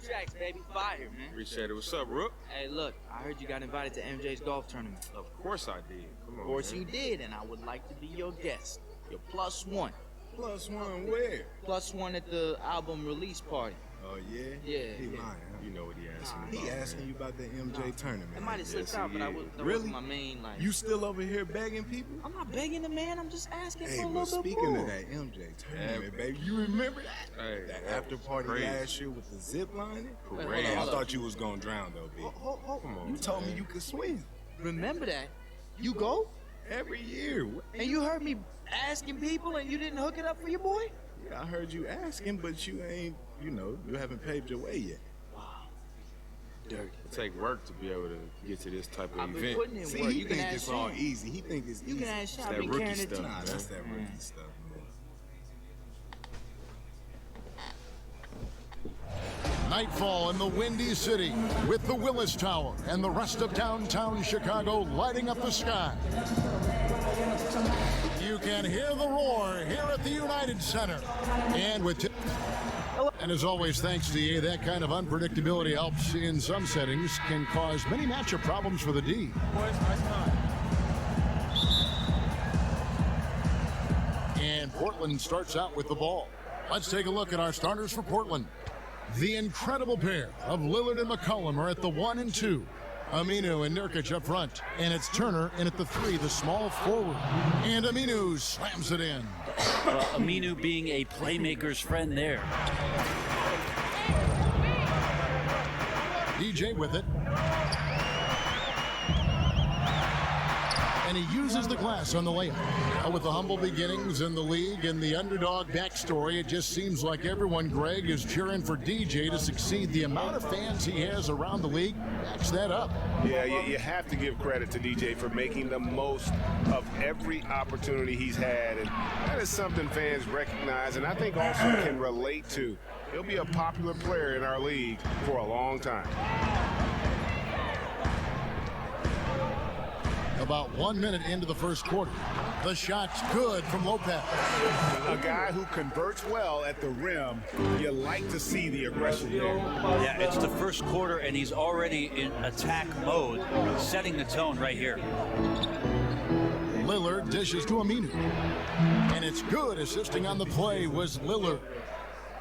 Tracks, baby. Fire, man. Appreciate it. What's up, Rook? Hey, look, I heard you got invited to MJ's golf tournament. Of course I did. Come on. Of course man. you did, and I would like to be your guest. You're +1. +1 where? +1 at the album release party. Oh, yeah? Yeah. He yeah. lying, huh? You know what he asking Nah, me. He nah. asking you about the MJ tournament. It might have slipped Yes, out, he but is. that Really? wasn't my main, like... You still over here begging people? I'm not begging the man, I'm just asking Hey, for a but little bit speaking more. of that MJ tournament, baby, you remember that? Hey, that after party last year with the zip lining? Wait, hold Hey, on, I hold thought you was gonna drown though, B. Come You told me you could swim. Remember that? You go? Every year. And you heard me asking people and you didn't hook it up for your boy? Yeah, I heard you asking, but you ain't, you haven't paved your way yet. Wow. Dirty. It take work to be able to get to this type of I've been event. putting in See, work. he You can think ask it's all Sean. easy. He think it's You easy. can ask It's Sean. that I've been rookie carrying it stuff, too. Nah, that's that rookie stuff, man. Nightfall in the Windy City with the Willis Tower and the rest of downtown Chicago lighting up the sky. You can hear the roar here at the United Center. And and as always, thanks to EA, that kind of unpredictability helps in some settings, can cause many matchup problems for the D. And Portland starts out with the ball. Let's take a look at our starters for Portland. The incredible pair of Lillard and McCollum are at the 1 and 2. Aminu and Nurkic up front. And it's Turner in at the 3, the small forward. And Aminu slams it in. Aminu being a playmaker's friend there. DJ with it. And he uses the glass on the layup. Now with the humble beginnings in the league and the underdog backstory, it just seems like everyone, Greg, is cheering for DJ to succeed. The amount of fans he has around the league backs that up. Yeah, you have to give credit to DJ for making the most of every opportunity he's had. And that is something fans recognize and I think also can relate to. He'll be a popular player in our league for a long time. About 1 minute into the first quarter. The shot's good from Lopez. A guy who converts well at the rim, you like to see the aggression there. Yeah, it's the first quarter and he's already in attack mode, setting the tone right here. Lillard dishes to Aminu. And it's good. Assisting on the play was Lillard.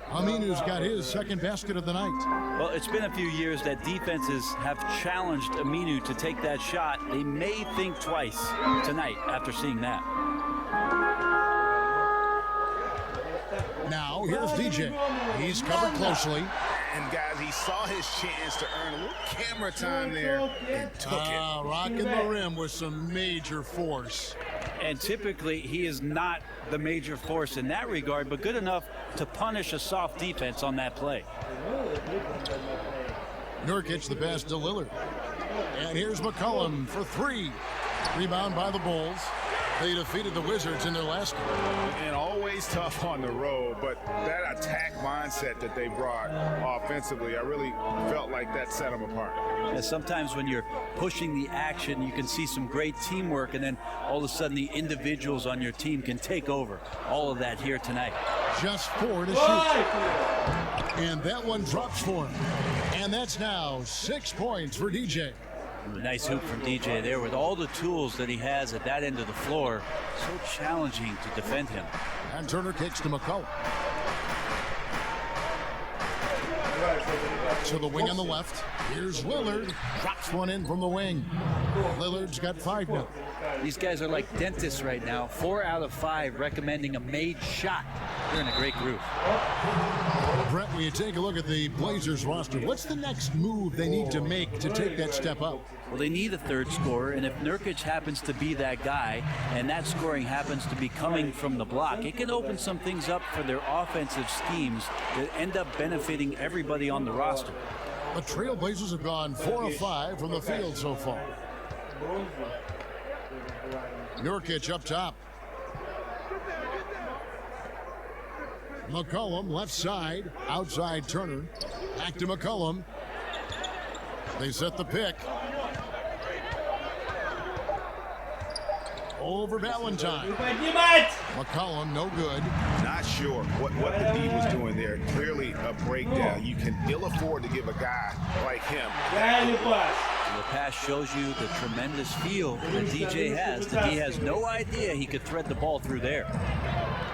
Aminu's got his second basket of the night. Well, it's been a few years that defenses have challenged Aminu to take that shot. They may think twice tonight after seeing that. Now, here's DJ. He's covered closely. And guys, he saw his chance to earn a little camera time there and took it. Rocking the rim with some major force. And typically, he is not the major force in that regard, but good enough to punish a soft defense on that play. Nurkic the pass to Lillard. And here's McCollum for 3. Rebound by the Bulls. They defeated the Wizards in their last game. And always tough on the road, but that attack mindset that they brought offensively, I really felt like that set them apart. Yeah, sometimes when you're pushing the action, you can see some great teamwork, and then all of a sudden the individuals on your team can take over. All of that here tonight. Just 4 to shoot. And that one drops for him. And that's now 6 points for DJ. A nice hoop from DJ there with all the tools that he has at that end of the floor. So challenging to defend him. And Turner kicks to McCullough. To the wing on the left. Here's Lillard. Drops one in from the wing. Lillard's got 5 now. These guys are like dentists right now. 4 out of 5 recommending a made shot. They're in a great group. Brett, when you take a look at the Blazers roster, what's the next move they need to make to take that step up? Well, they need a third scorer, and if Nurkic happens to be that guy, and that scoring happens to be coming from the block, it can open some things up for their offensive schemes that end up benefiting everybody on the roster. The Trailblazers have gone 4 of 5 from the field so far. Nurkic up top. McCollum left side, outside Turner. Back to McCollum. They set the pick. Over Valentine. McCollum, no good. Not sure what the D was doing there. Clearly a breakdown. You can ill afford to give a guy like him. The pass shows you the tremendous feel that DJ has. The D has no idea he could thread the ball through there.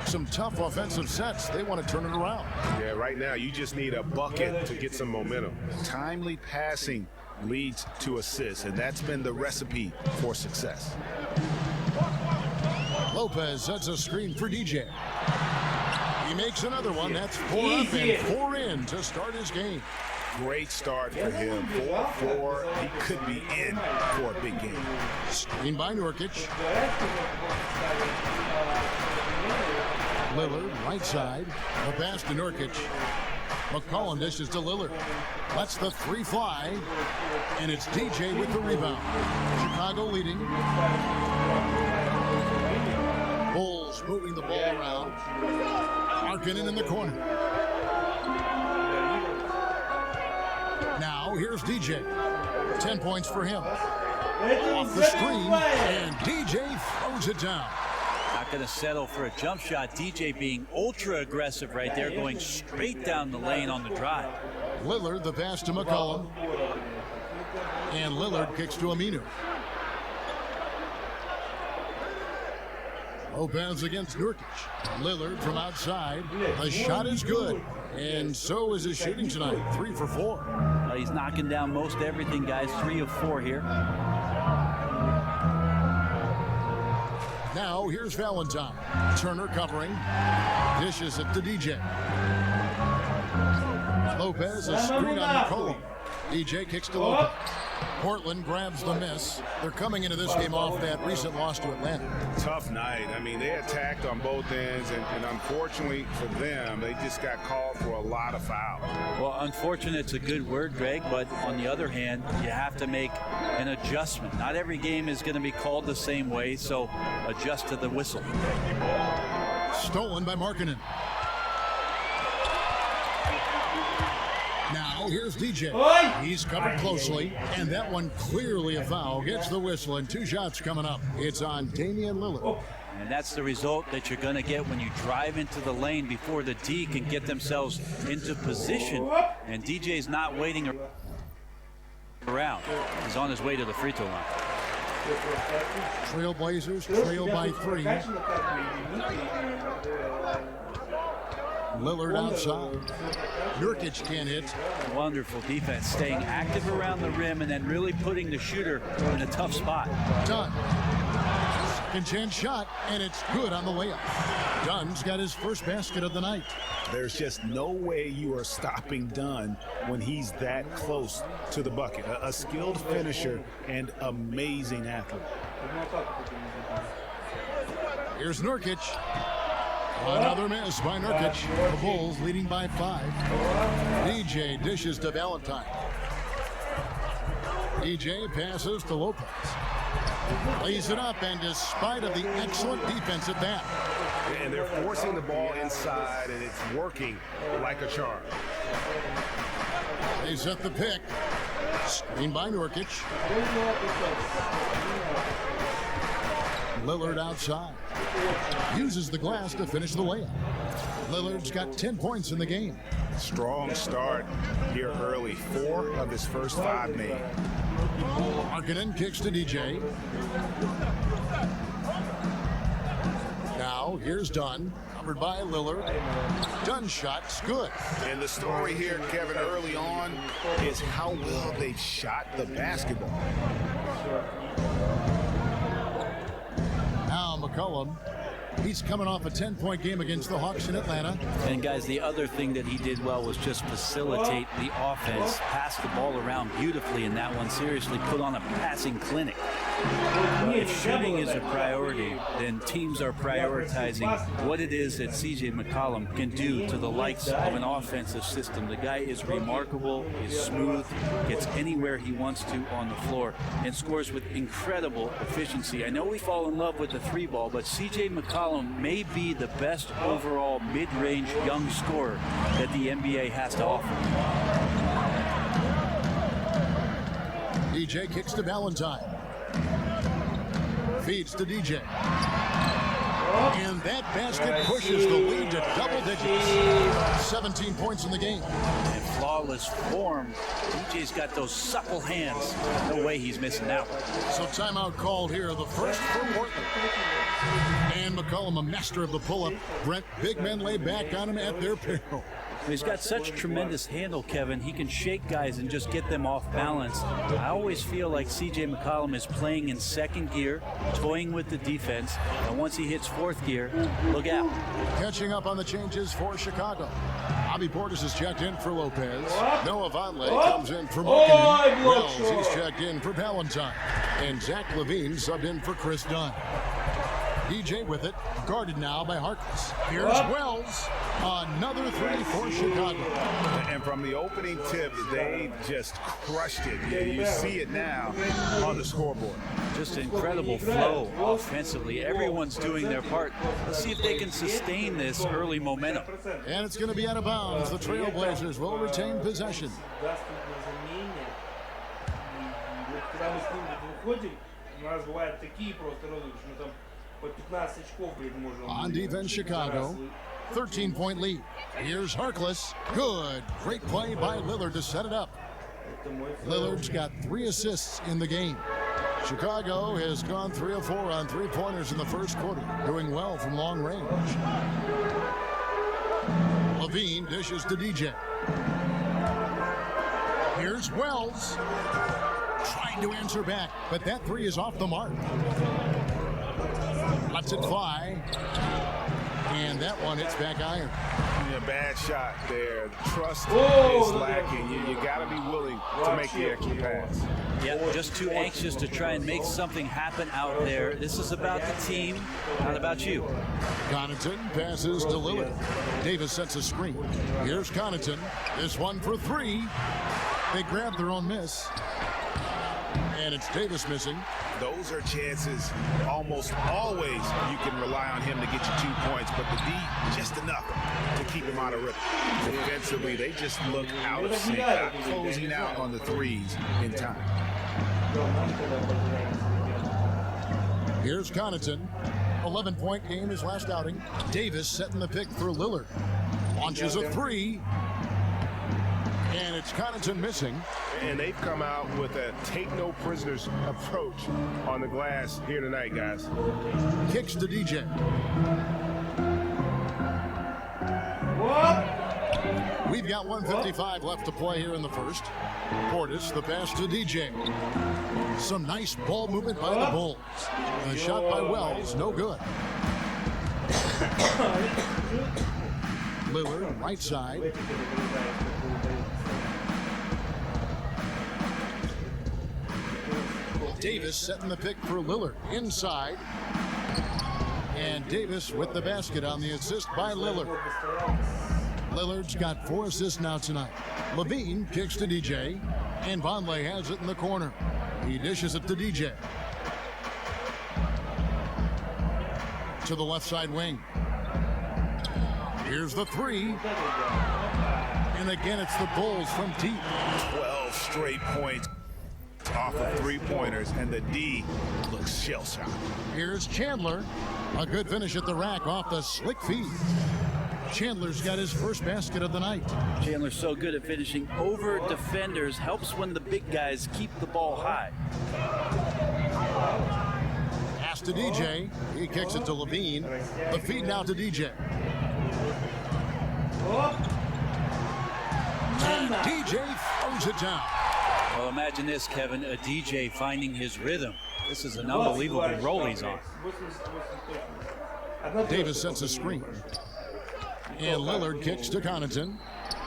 Some tough offensive sets. They want to turn it around. Yeah, right now you just need a bucket to get some momentum. Timely passing leads to assists, and that's been the recipe for success. Lopez sets a screen for DJ. He makes another one. That's 4 up and 4 in to start his game. Great start for him. 4-4. He could be in for a big game. Screen by Nurkic. Lillard, right side. The pass to Nurkic. McCollum dishes to Lillard. Lets the 3 fly. And it's DJ with the rebound. Chicago leading. Bulls moving the ball around. Markkanen in the corner. Now here's DJ. 10 points for him. Off the screen, and DJ throws it down. Not going to settle for a jump shot. DJ being ultra aggressive right there, going straight down the lane on the drive. Lillard, the pass to McCollum. And Lillard kicks to Aminu. Lopez against Nurkic. Lillard from outside. The shot is good. And so is his shooting tonight. 3 for 4. He's knocking down most everything, guys. 3 of 4 here. Now here's Valentine. Turner covering. Dishes it to DJ. Lopez, a screen on McCollum. DJ kicks to Lopez. Portland grabs the miss. They're coming into this game off that recent loss to Atlanta. Tough night. I mean, they attacked on both ends, and unfortunately for them, they just got called for a lot of fouls. Well, unfortunate's a good word, Greg, but on the other hand, you have to make an adjustment. Not every game is going to be called the same way, so adjust to the whistle. Stolen by Markkanen. Now here's DJ. He's covered closely, and that one clearly a foul. Gets the whistle, and 2 shots coming up. It's on Damian Lillard. And that's the result that you're going to get when you drive into the lane before the D can get themselves into position. And DJ's not waiting around. He's on his way to the free throw line. Trailblazers trail by 3. Lillard outside. Nurkic can't hit. Wonderful defense, staying active around the rim and then really putting the shooter in a tough spot. Dunn. Second chance shot, and it's good on the layup. Dunn's got his first basket of the night. There's just no way you are stopping Dunn when he's that close to the bucket. A skilled finisher and amazing athlete. Here's Nurkic. Another miss by Nurkic. The Bulls leading by 5. DJ dishes to Valentine. DJ passes to Lopez. Lays it up, and despite of the excellent defense at that. And they're forcing the ball inside, and it's working like a charm. They set the pick. Screen by Nurkic. Lillard outside. Uses the glass to finish the layup. Lillard's got 10 points in the game. Strong start here early. 4 of his first 5 made. Markkanen kicks to DJ. Now, here's Dunn. Covered by Lillard. Dunn shot's good. And the story here, Kevin, early on is how well they've shot the basketball. Now McCollum. He's coming off a 10-point game against the Hawks in Atlanta. And guys, the other thing that he did well was just facilitate the offense, pass the ball around beautifully in that one. Seriously, put on a passing clinic. If shooting is a priority, then teams are prioritizing what it is that CJ McCollum can do to the likes of an offensive system. The guy is remarkable, is smooth, gets anywhere he wants to on the floor, and scores with incredible efficiency. I know we fall in love with the 3-ball, but CJ McCollum may be the best overall mid-range young scorer that the NBA has to offer. DJ kicks to Valentine. Feeds to DJ. And that basket pushes the lead to double digits. 17 points in the game. In flawless form, DJ's got those supple hands. No way he's missing that one. So timeout called here, the first for Portland. And McCollum, a master of the pull-up. Brent, big men lay back on him at their peril. He's got such tremendous handle, Kevin. He can shake guys and just get them off balance. I always feel like CJ McCollum is playing in second gear, toying with the defense, and once he hits fourth gear, look out. Catching up on the changes for Chicago. Bobby Portis is checked in for Lopez. Noah Vonleh comes in for Markkanen. Wells, he's checked in for Valentine. And Zach LaVine subbed in for Chris Dunn. DJ with it, guarded now by Harkless. Here's Wells, another 3 for Chicago. And from the opening tip, they just crushed it. Yeah, you see it now on the scoreboard. Just incredible flow offensively. Everyone's doing their part. Let's see if they can sustain this early momentum. And it's going to be out of bounds. The Trailblazers will retain possession. On defense, Chicago, 13-point lead. Here's Harkless. Good. Great play by Lillard to set it up. Lillard's got 3 assists in the game. Chicago has gone 3 of 4 on 3-pointers in the first quarter, doing well from long range. LaVine dishes to DJ. Here's Wells. Trying to answer back, but that 3 is off the mark. Lets it fly. And that one hits back iron. Yeah, bad shot there. Trust is lacking. You got to be willing to make the extra pass. Yeah, just too anxious to try and make something happen out there. This is about the team, not about you. Connaughton passes to Lillard. Davis sets a screen. Here's Connaughton. This one for 3. They grab their own miss. And it's Davis missing. Those are chances almost always you can rely on him to get you 2 points, but the D just enough to keep him out of rhythm. Defensively, they just look out of sync, not closing out on the 3s in time. Here's Connaughton. 11-point game his last outing. Davis setting the pick for Lillard. Launches a 3. And it's Connaughton missing. And they've come out with a take-no-prisoners approach on the glass here tonight, guys. Kicks to DJ. We've got 1:55 left to play here in the first. Portis, the pass to DJ. Some nice ball movement by the Bulls. A shot by Wells, no good. Lillard, right side. Davis setting the pick for Lillard. Inside. And Davis with the basket on the assist by Lillard. Lillard's got 4 assists now tonight. LaVine kicks to DJ. And Vonleh has it in the corner. He dishes it to DJ. to the left side wing. Here's the three. And again, it's the Bulls from deep. 12 straight points off of three-pointers, and the D looks shell-shocked. Here's Chandler. A good finish at the rack off the slick feed. Chandler's got his first basket of the night. Chandler's so good at finishing over defenders, helps when the big guys keep the ball high. Pass to DJ. He kicks it to Levine. The feed now to DJ. DJ throws it down. Well, imagine this, Kevin, a DJ finding his rhythm. This is an unbelievable roll he's on. Davis sets a screen. And Lillard kicks to Connaughton.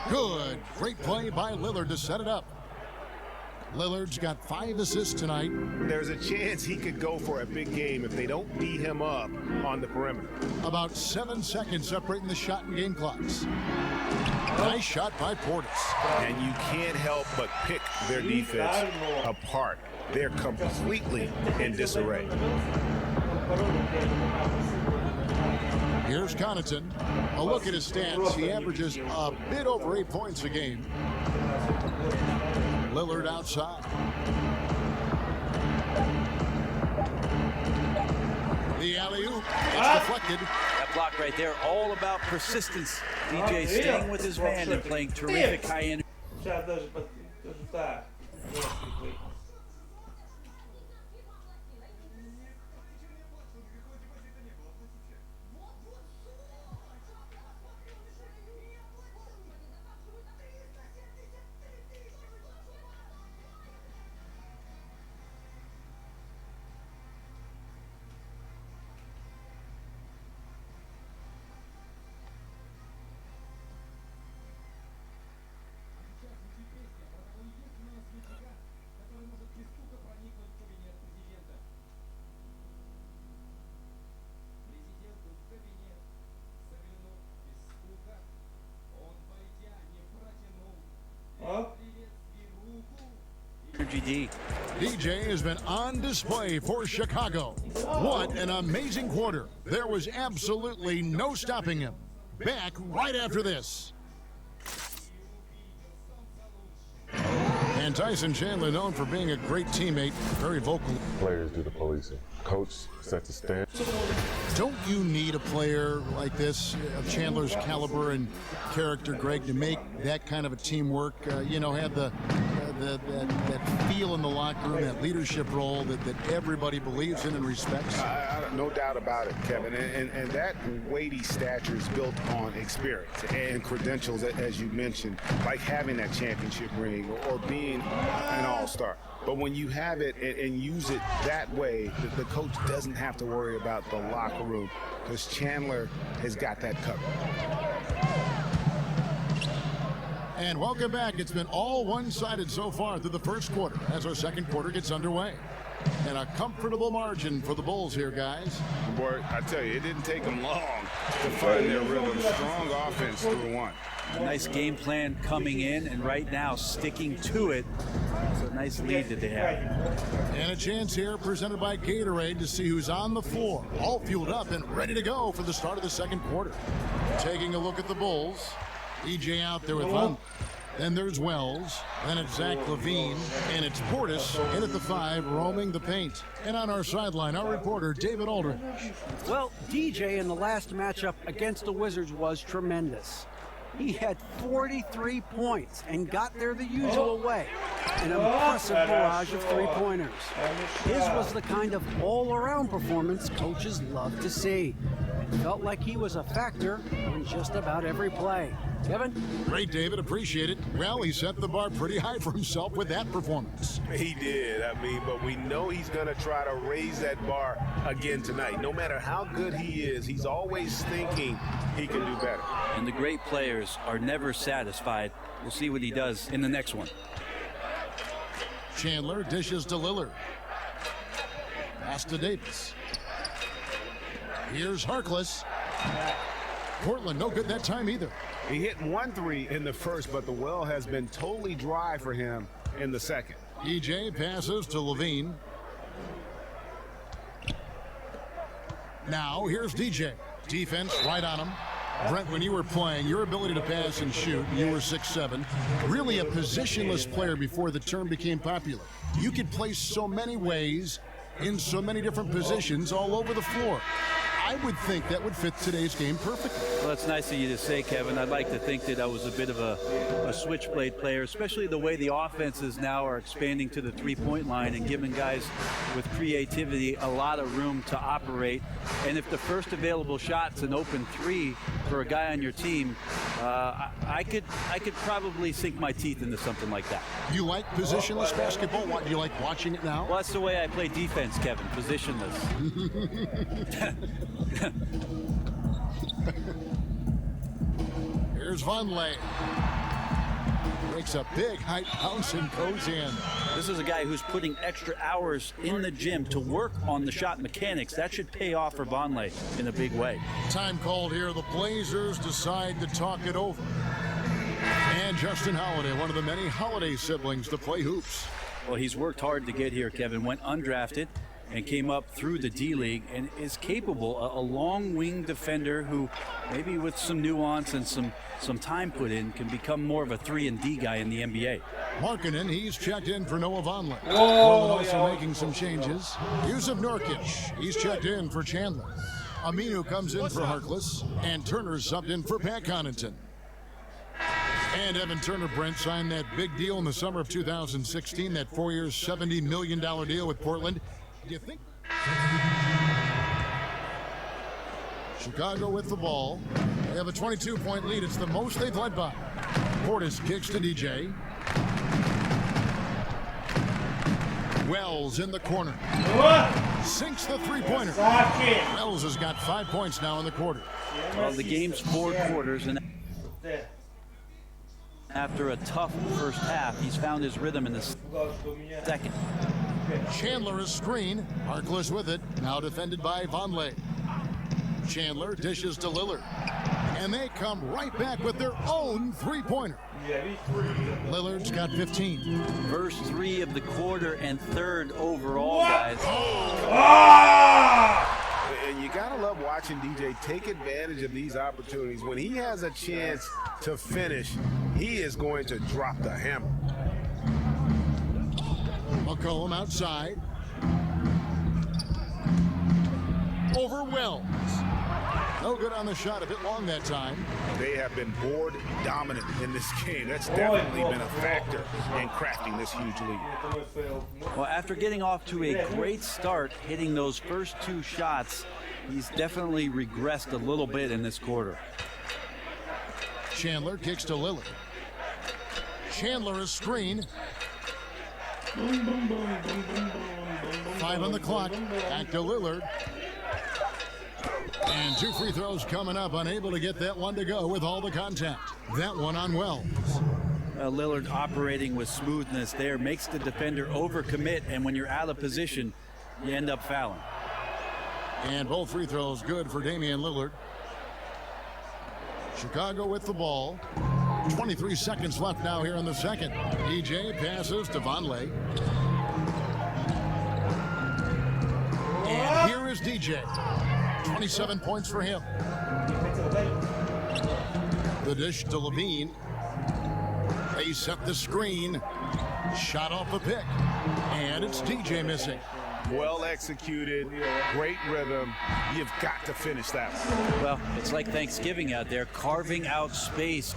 Good. Great play by Lillard to set it up. Lillard's got 5 assists tonight. There's a chance he could go for a big game if they don't beat him up on the perimeter. About 7 seconds separating the shot and game clocks. Nice shot by Portis. And you can't help but pick their defense apart. They're completely in disarray. Here's Connaughton. A look at his stats. He averages a bit over 8 points a game. Lillard outside. The alley-oop. It's deflected. That block right there, all about persistence. DJ staying with his man and playing terrific high end. DJ has been on display for Chicago. What an amazing quarter. There was absolutely no stopping him. Back right after this. And Tyson Chandler, known for being a great teammate, very vocal. Players do the policing. Coach sets the standard. Don't you need a player like this, of Chandler's caliber and character, Greg, to make that kind of a teamwork? Have that feel in the locker room, that leadership role that everybody believes in and respects? No doubt about it, Kevin. And that weighty stature is built on experience and credentials, as you mentioned, like having that championship ring or being an all-star. But when you have it and use it that way, the coach doesn't have to worry about the locker room because Chandler has got that covered. And welcome back. It's been all one-sided so far through the first quarter as our second quarter gets underway. And a comfortable margin for the Bulls here, guys. Boy, I tell you, it didn't take them long to find their rhythm. Strong offense through one. A nice game plan coming in, and right now sticking to it. It's a nice lead that they have. And a chance here presented by Gatorade to see who's on the floor. All fueled up and ready to go for the start of the second quarter. Taking a look at the Bulls. EJ out there with one. Then there's Wells. Then it's Zach LaVine. And it's Portis in at the 5, roaming the paint. And on our sideline, our reporter, David Aldridge. Well, DJ in the last matchup against the Wizards was tremendous. He had 43 points and got there the usual way. An impressive barrage of three-pointers. His was the kind of all-around performance coaches love to see. It felt like he was a factor in just about every play. Kevin? Great, David. Appreciate it. Well, he set the bar pretty high for himself with that performance. He did. But we know he's going to try to raise that bar again tonight. No matter how good he is, he's always thinking he can do better. And the great players are never satisfied. We'll see what he does in the next one. Chandler dishes to Lillard. Pass to Davis. Here's Harkless. Portland, no good that time either. He hit 1-3 in the first, but the well has been totally dry for him in the second. EJ passes to LaVine. Now, here's DJ. Defense right on him. Brent, when you were playing, your ability to pass and shoot, you were 6'7", really a positionless player before the term became popular. You could play so many ways, in so many different positions all over the floor. I would think that would fit today's game perfectly. Well, it's nice of you to say, Kevin. I'd like to think that I was a bit of a switchblade player, especially the way the offenses now are expanding to the three-point line and giving guys with creativity a lot of room to operate. And if the first available shot's an open three for a guy on your team, I could probably sink my teeth into something like that. You like positionless basketball? Do you like watching it now? Well, that's the way I play defense, Kevin, positionless. Here's Vonleh. Breaks a big height bounce and goes in. This is a guy who's putting extra hours in the gym to work on the shot mechanics. That should pay off for Vonleh in a big way. Time called here. The Blazers decide to talk it over. And Justin Holiday, one of the many Holiday siblings to play hoops. Well, he's worked hard to get here, Kevin. Went undrafted and came up through the D-League and is capable, a long wing defender who maybe with some nuance and some time put in can become more of a 3-and-D guy in the NBA. Markkanen, he's checked in for Noah Vonleh. Also making some changes. Yusuf Nurkic, he's checked in for Chandler. Aminu comes in for Harkless, and Turner subbed in for Pat Connaughton. And Evan Turner, Brent, signed that big deal in the summer of 2016, that 4-year, $70 million deal with Portland. Do you think? Chicago with the ball. They have a 22-point lead. It's the most they've led by. Portis kicks to DJ. Wells in the corner. Sinks the three-pointer. Wells has got 5 points now in the quarter. Well, the game's 4 quarters, and after a tough first half, he's found his rhythm in the second. Chandler is screen. Harkless with it. Now defended by Vonleh. Chandler dishes to Lillard. And they come right back with their own three-pointer. Lillard's got 15. First 3 of the quarter and 3rd overall, guys. And you gotta love watching DJ take advantage of these opportunities. When he has a chance to finish, he is going to drop the hammer. McCollum outside. Over Wells. No good on the shot, a bit long that time. They have been board dominant in this game. That's definitely been a factor in crafting this huge lead. Well, after getting off to a great start, hitting those first 2 shots, he's definitely regressed a little bit in this quarter. Chandler kicks to Lillard. Chandler is screen. 5 on the clock. Back to Lillard. And 2 free throws coming up. Unable to get that one to go with all the contact. That one on Wells. Lillard operating with smoothness there. Makes the defender overcommit. And when you're out of position, you end up fouling. And both free throws good for Damian Lillard. Chicago with the ball. 23 seconds left now here in the second. DJ passes to Vonleh. And here is DJ. 27 points for him. The dish to Levine. They set the screen. Shot off the pick. And it's DJ missing. Well executed, great rhythm. You've got to finish that one. Well, it's like Thanksgiving out there, carving out space.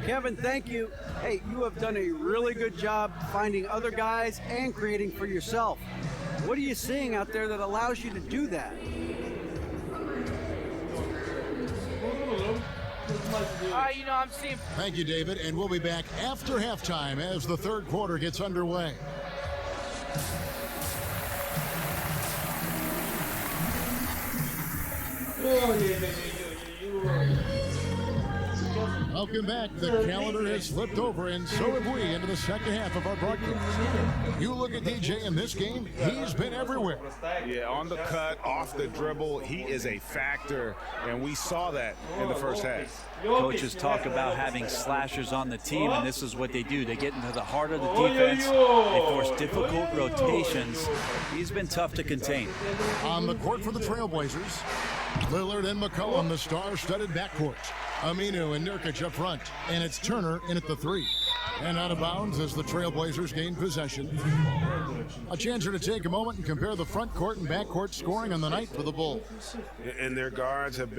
Kevin, thank you. Hey, you have done a really good job finding other guys and creating for yourself. What are you seeing out there that allows you to do that? I'm seeing. Thank you, David, and we'll be back after halftime as the third quarter gets underway. Oh, yeah. Welcome back. The calendar has flipped over, and so have we into the second half of our broadcast. You look at DJ in this game, he's been everywhere. Yeah, on the cut, off the dribble, he is a factor, and we saw that in the first half. Coaches talk about having slashers on the team, and this is what they do. They get into the heart of the defense. They force difficult rotations. He's been tough to contain. On the court for the Trailblazers, Lillard and McCollum, the star-studded backcourt. Aminu and Nurkic up front, and it's Turner in at the 3. And out of bounds as the Trailblazers gain possession. A chance here to take a moment and compare the front court and backcourt scoring on the night for the Bulls. And their guards have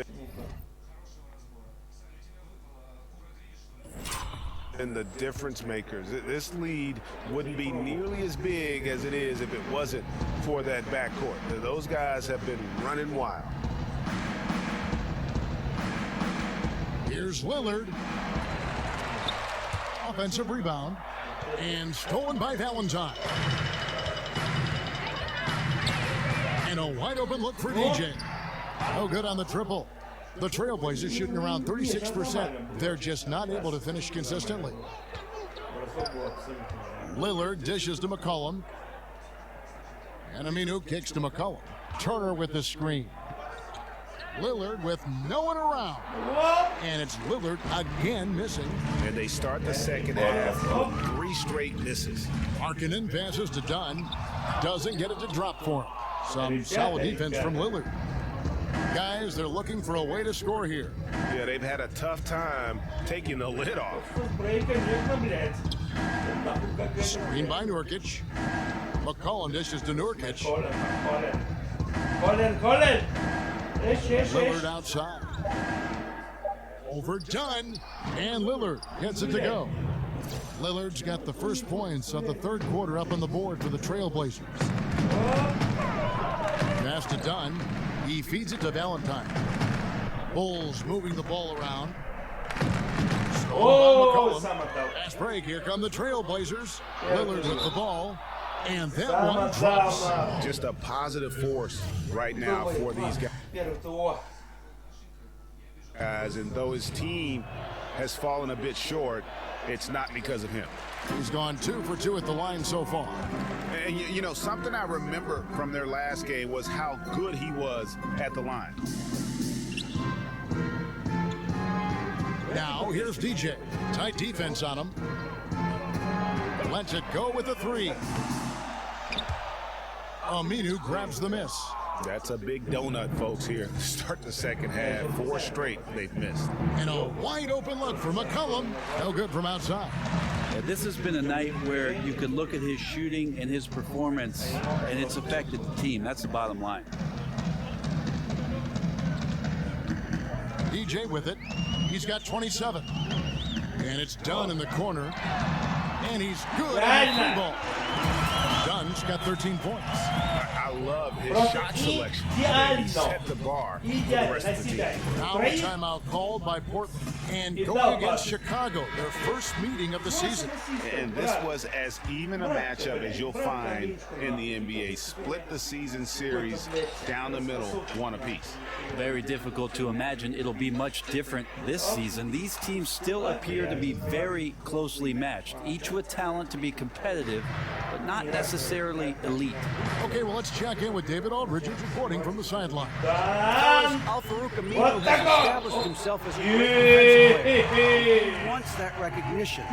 been the difference makers. This lead wouldn't be nearly as big as it is if it wasn't for that backcourt. Those guys have been running wild. Here's Lillard. Offensive rebound. And stolen by Valentine. And a wide open look for DJ. No good on the triple. The Trailblazers shooting around 36%. They're just not able to finish consistently. Lillard dishes to McCollum. And Aminu kicks to McCollum. Turner with the screen. Lillard with no one around. And it's Lillard again missing. And they start the second half with 3 straight misses. Markkanen passes to Dunn. Doesn't get it to drop for him. Some solid defense from Lillard. Guys, they're looking for a way to score here. Yeah, they've had a tough time taking the lid off. Screen by Nurkic. McCollum dishes to Nurkic. Lillard outside. Overdone. And Lillard gets it to go. Lillard's got the first points of the third quarter up on the board for the Trailblazers. Pass to Dunn. He feeds it to Valentine. Bulls moving the ball around. Fast break. Here come the Trailblazers. Lillard with the ball. And that one drops. Just a positive force right now for these guys. And though his team has fallen a bit short, it's not because of him. He's gone 2 for 2 at the line so far. And you know, something I remember from their last game was how good he was at the line. Now here's DJ. Tight defense on him. Lets it go with the 3. Aminu grabs the miss. That's a big donut, folks, here. Start the second half. 4 straight they've missed. And a wide open look for McCollum. No good from outside. Yeah, this has been a night where you could look at his shooting and his performance, and it's affected the team. That's the bottom line. DJ with it. He's got 27. And it's Dunn in the corner. And he's good on the free ball. Dunn's got 13 points. I love his shot selection. He set the bar for the rest of the team. Now a timeout called by Portland. And going against Chicago, their first meeting of the season. And this was as even a matchup as you'll find in the NBA. Split the season series down the middle, 1 apiece. Very difficult to imagine it'll be much different this season. These teams still appear to be very closely matched, each with talent to be competitive, but not necessarily elite. Okay, well, let's check in with David Aldridge, reporting from the sideline. Al-Farouq Aminu has established himself as a great defensive player. He wants that recognition.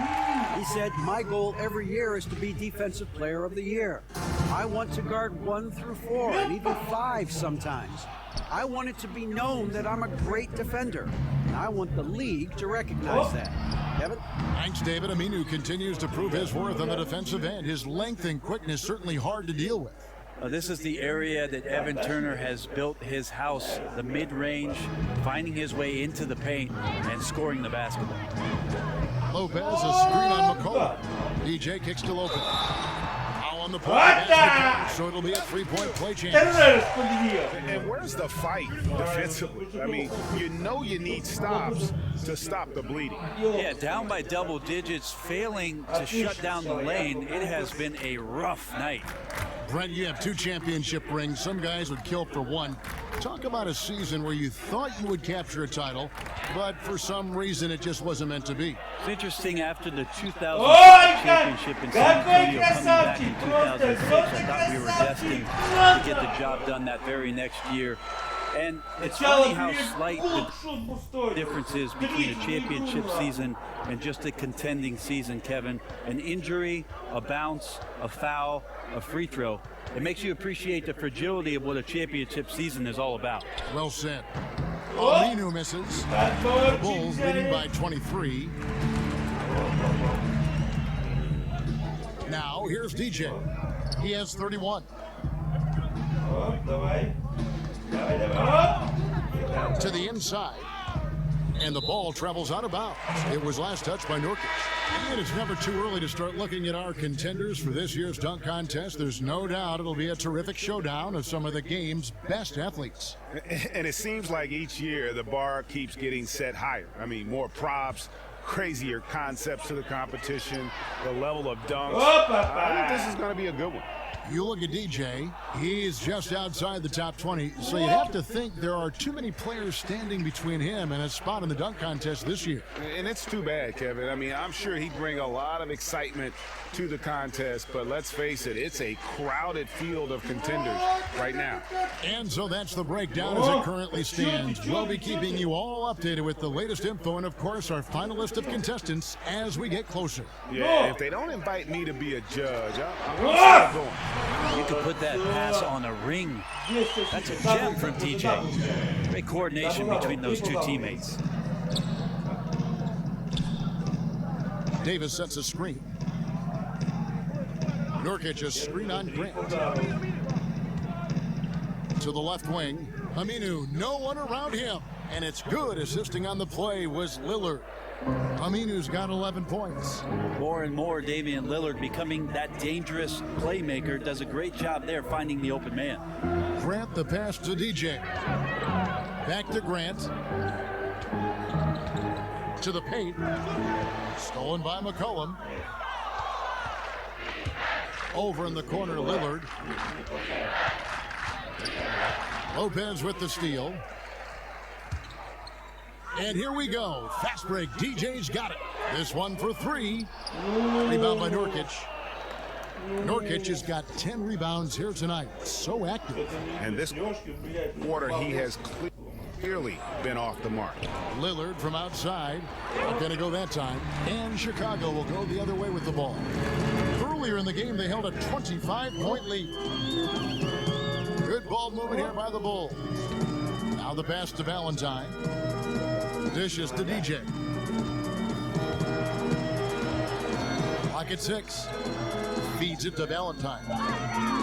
He said, my goal every year is to be Defensive Player of the Year. I want to guard 1 through 4 and even 5 sometimes. I want it to be known that I'm a great defender, and I want the league to recognize that. Kevin? Thanks, David. Aminu continues to prove his worth on the defensive end. His length and quickness certainly hard to deal with. This is the area that Evan Turner has built his house, the mid-range, finding his way into the paint and scoring the basketball. Lopez, a screen on McCollum. DJ kicks to Lopez. Foul on the play, so it'll be a 3-point play chance. And where's the fight defensively? I mean, you know you need stops to stop the bleeding. Yeah, down by double digits, failing to shut down the lane. It has been a rough night. Brent, you have 2 championship rings. Some guys would kill for 1. Talk about a season where you thought you would capture a title, but for some reason it just wasn't meant to be. It's interesting, after the 2005 championship in San Antonio, coming back in 2006, I thought we were destined to get the job done that very next year. And it's funny how slight the difference is between a championship season and just a contending season, Kevin. An injury, a bounce, a foul, a free throw. It makes you appreciate the fragility of what a championship season is all about. Well said. Aminu misses. The Bulls leading by 23. Now here's DJ. He has 31. To the inside, and the ball travels out of bounds. It was last touched by Nurkic. And it's never too early to start looking at our contenders for this year's dunk contest. There's no doubt it'll be a terrific showdown of some of the game's best athletes. And it seems like each year the bar keeps getting set higher. I mean, more props, crazier concepts to the competition, the level of dunks. I think this is going to be a good one. You look at DJ, he's just outside the top 20, so you'd have to think there are too many players standing between him and a spot in the dunk contest this year. And it's too bad, Kevin. I mean, I'm sure he'd bring a lot of excitement to the contest, but let's face it, it's a crowded field of contenders right now. And so that's the breakdown as it currently stands. We'll be keeping you all updated with the latest info and, of course, our final list of contestants as we get closer. Yeah, if they don't invite me to be a judge, I'm going. You could put that pass on a ring. That's a gem from DJ. Great coordination between those 2 teammates. Davis sets a screen. Nurkic a screen on Grant. To the left wing, Aminu, no one around him. And it's good. Assisting on the play was Lillard. Aminu's got 11 points. More and more, Damian Lillard becoming that dangerous playmaker. Does a great job there finding the open man. Grant the pass to DJ. Back to Grant. To the paint. Stolen by McCollum. Over in the corner, Lillard. Lopez with the steal. And here we go. Fast break. DJ's got it. This one for 3. Rebound by Nurkic. Nurkic has got 10 rebounds here tonight. So active. And this quarter, he has clearly been off the mark. Lillard from outside. Not going to go that time. And Chicago will go the other way with the ball. Earlier in the game, they held a 25-point lead. Good ball movement here by the Bulls. Now the pass to Valentine. Dishes to DJ. Clock at 6. Feeds it to Valentine.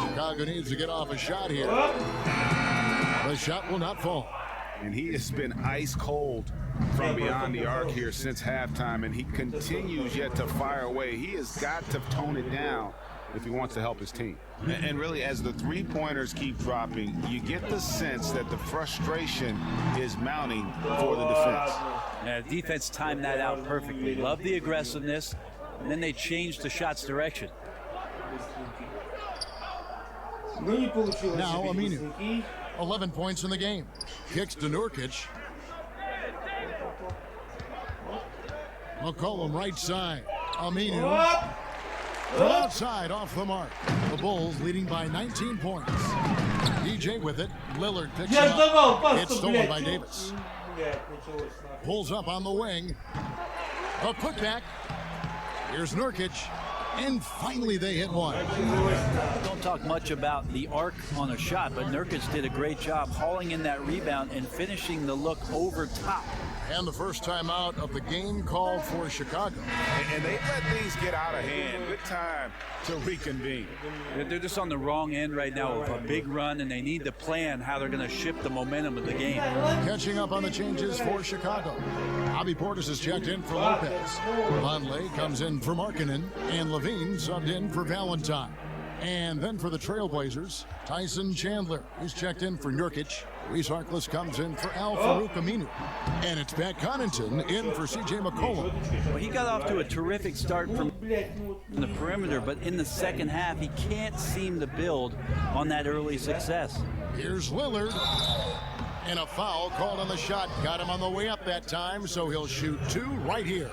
Chicago needs to get off a shot here. The shot will not fall. And he has been ice cold from beyond the arc here since halftime, and he continues yet to fire away. He has got to tone it down if he wants to help his team. And really, as the 3-pointers keep dropping, you get the sense that the frustration is mounting for the defense. Yeah, defense timed that out perfectly. Love the aggressiveness, and then they changed the shot's direction. Now Aminu, 11 points in the game. Kicks to Nurkic. McCollum right side. Aminu. From outside, off the mark. The Bulls leading by 19 points. DJ with it. Lillard picks it up. It's stolen by Davis. Pulls up on the wing. A putback. Here's Nurkic. And finally they hit one. Don't talk much about the arc on a shot, but Nurkic did a great job hauling in that rebound and finishing the look over top. And the first time out of the game called for Chicago. And they let things get out of hand. Good time to reconvene. They're just on the wrong end right now of a big run, and they need to plan how they're going to shift the momentum of the game. Catching up on the changes for Chicago. Bobby Portis has checked in for Lopez. Vonleh comes in for Markkanen, and Levine subbed in for Valentine. And then for the Trailblazers, Tyson Chandler is checked in for Nurkic. Reese Harkless comes in for Al-Farouq Aminu. And it's Pat Connaughton in for C.J. McCollum. Well, he got off to a terrific start from the perimeter, but in the second half, he can't seem to build on that early success. Here's Lillard. And a foul called on the shot. Got him on the way up that time, so he'll shoot 2 right here.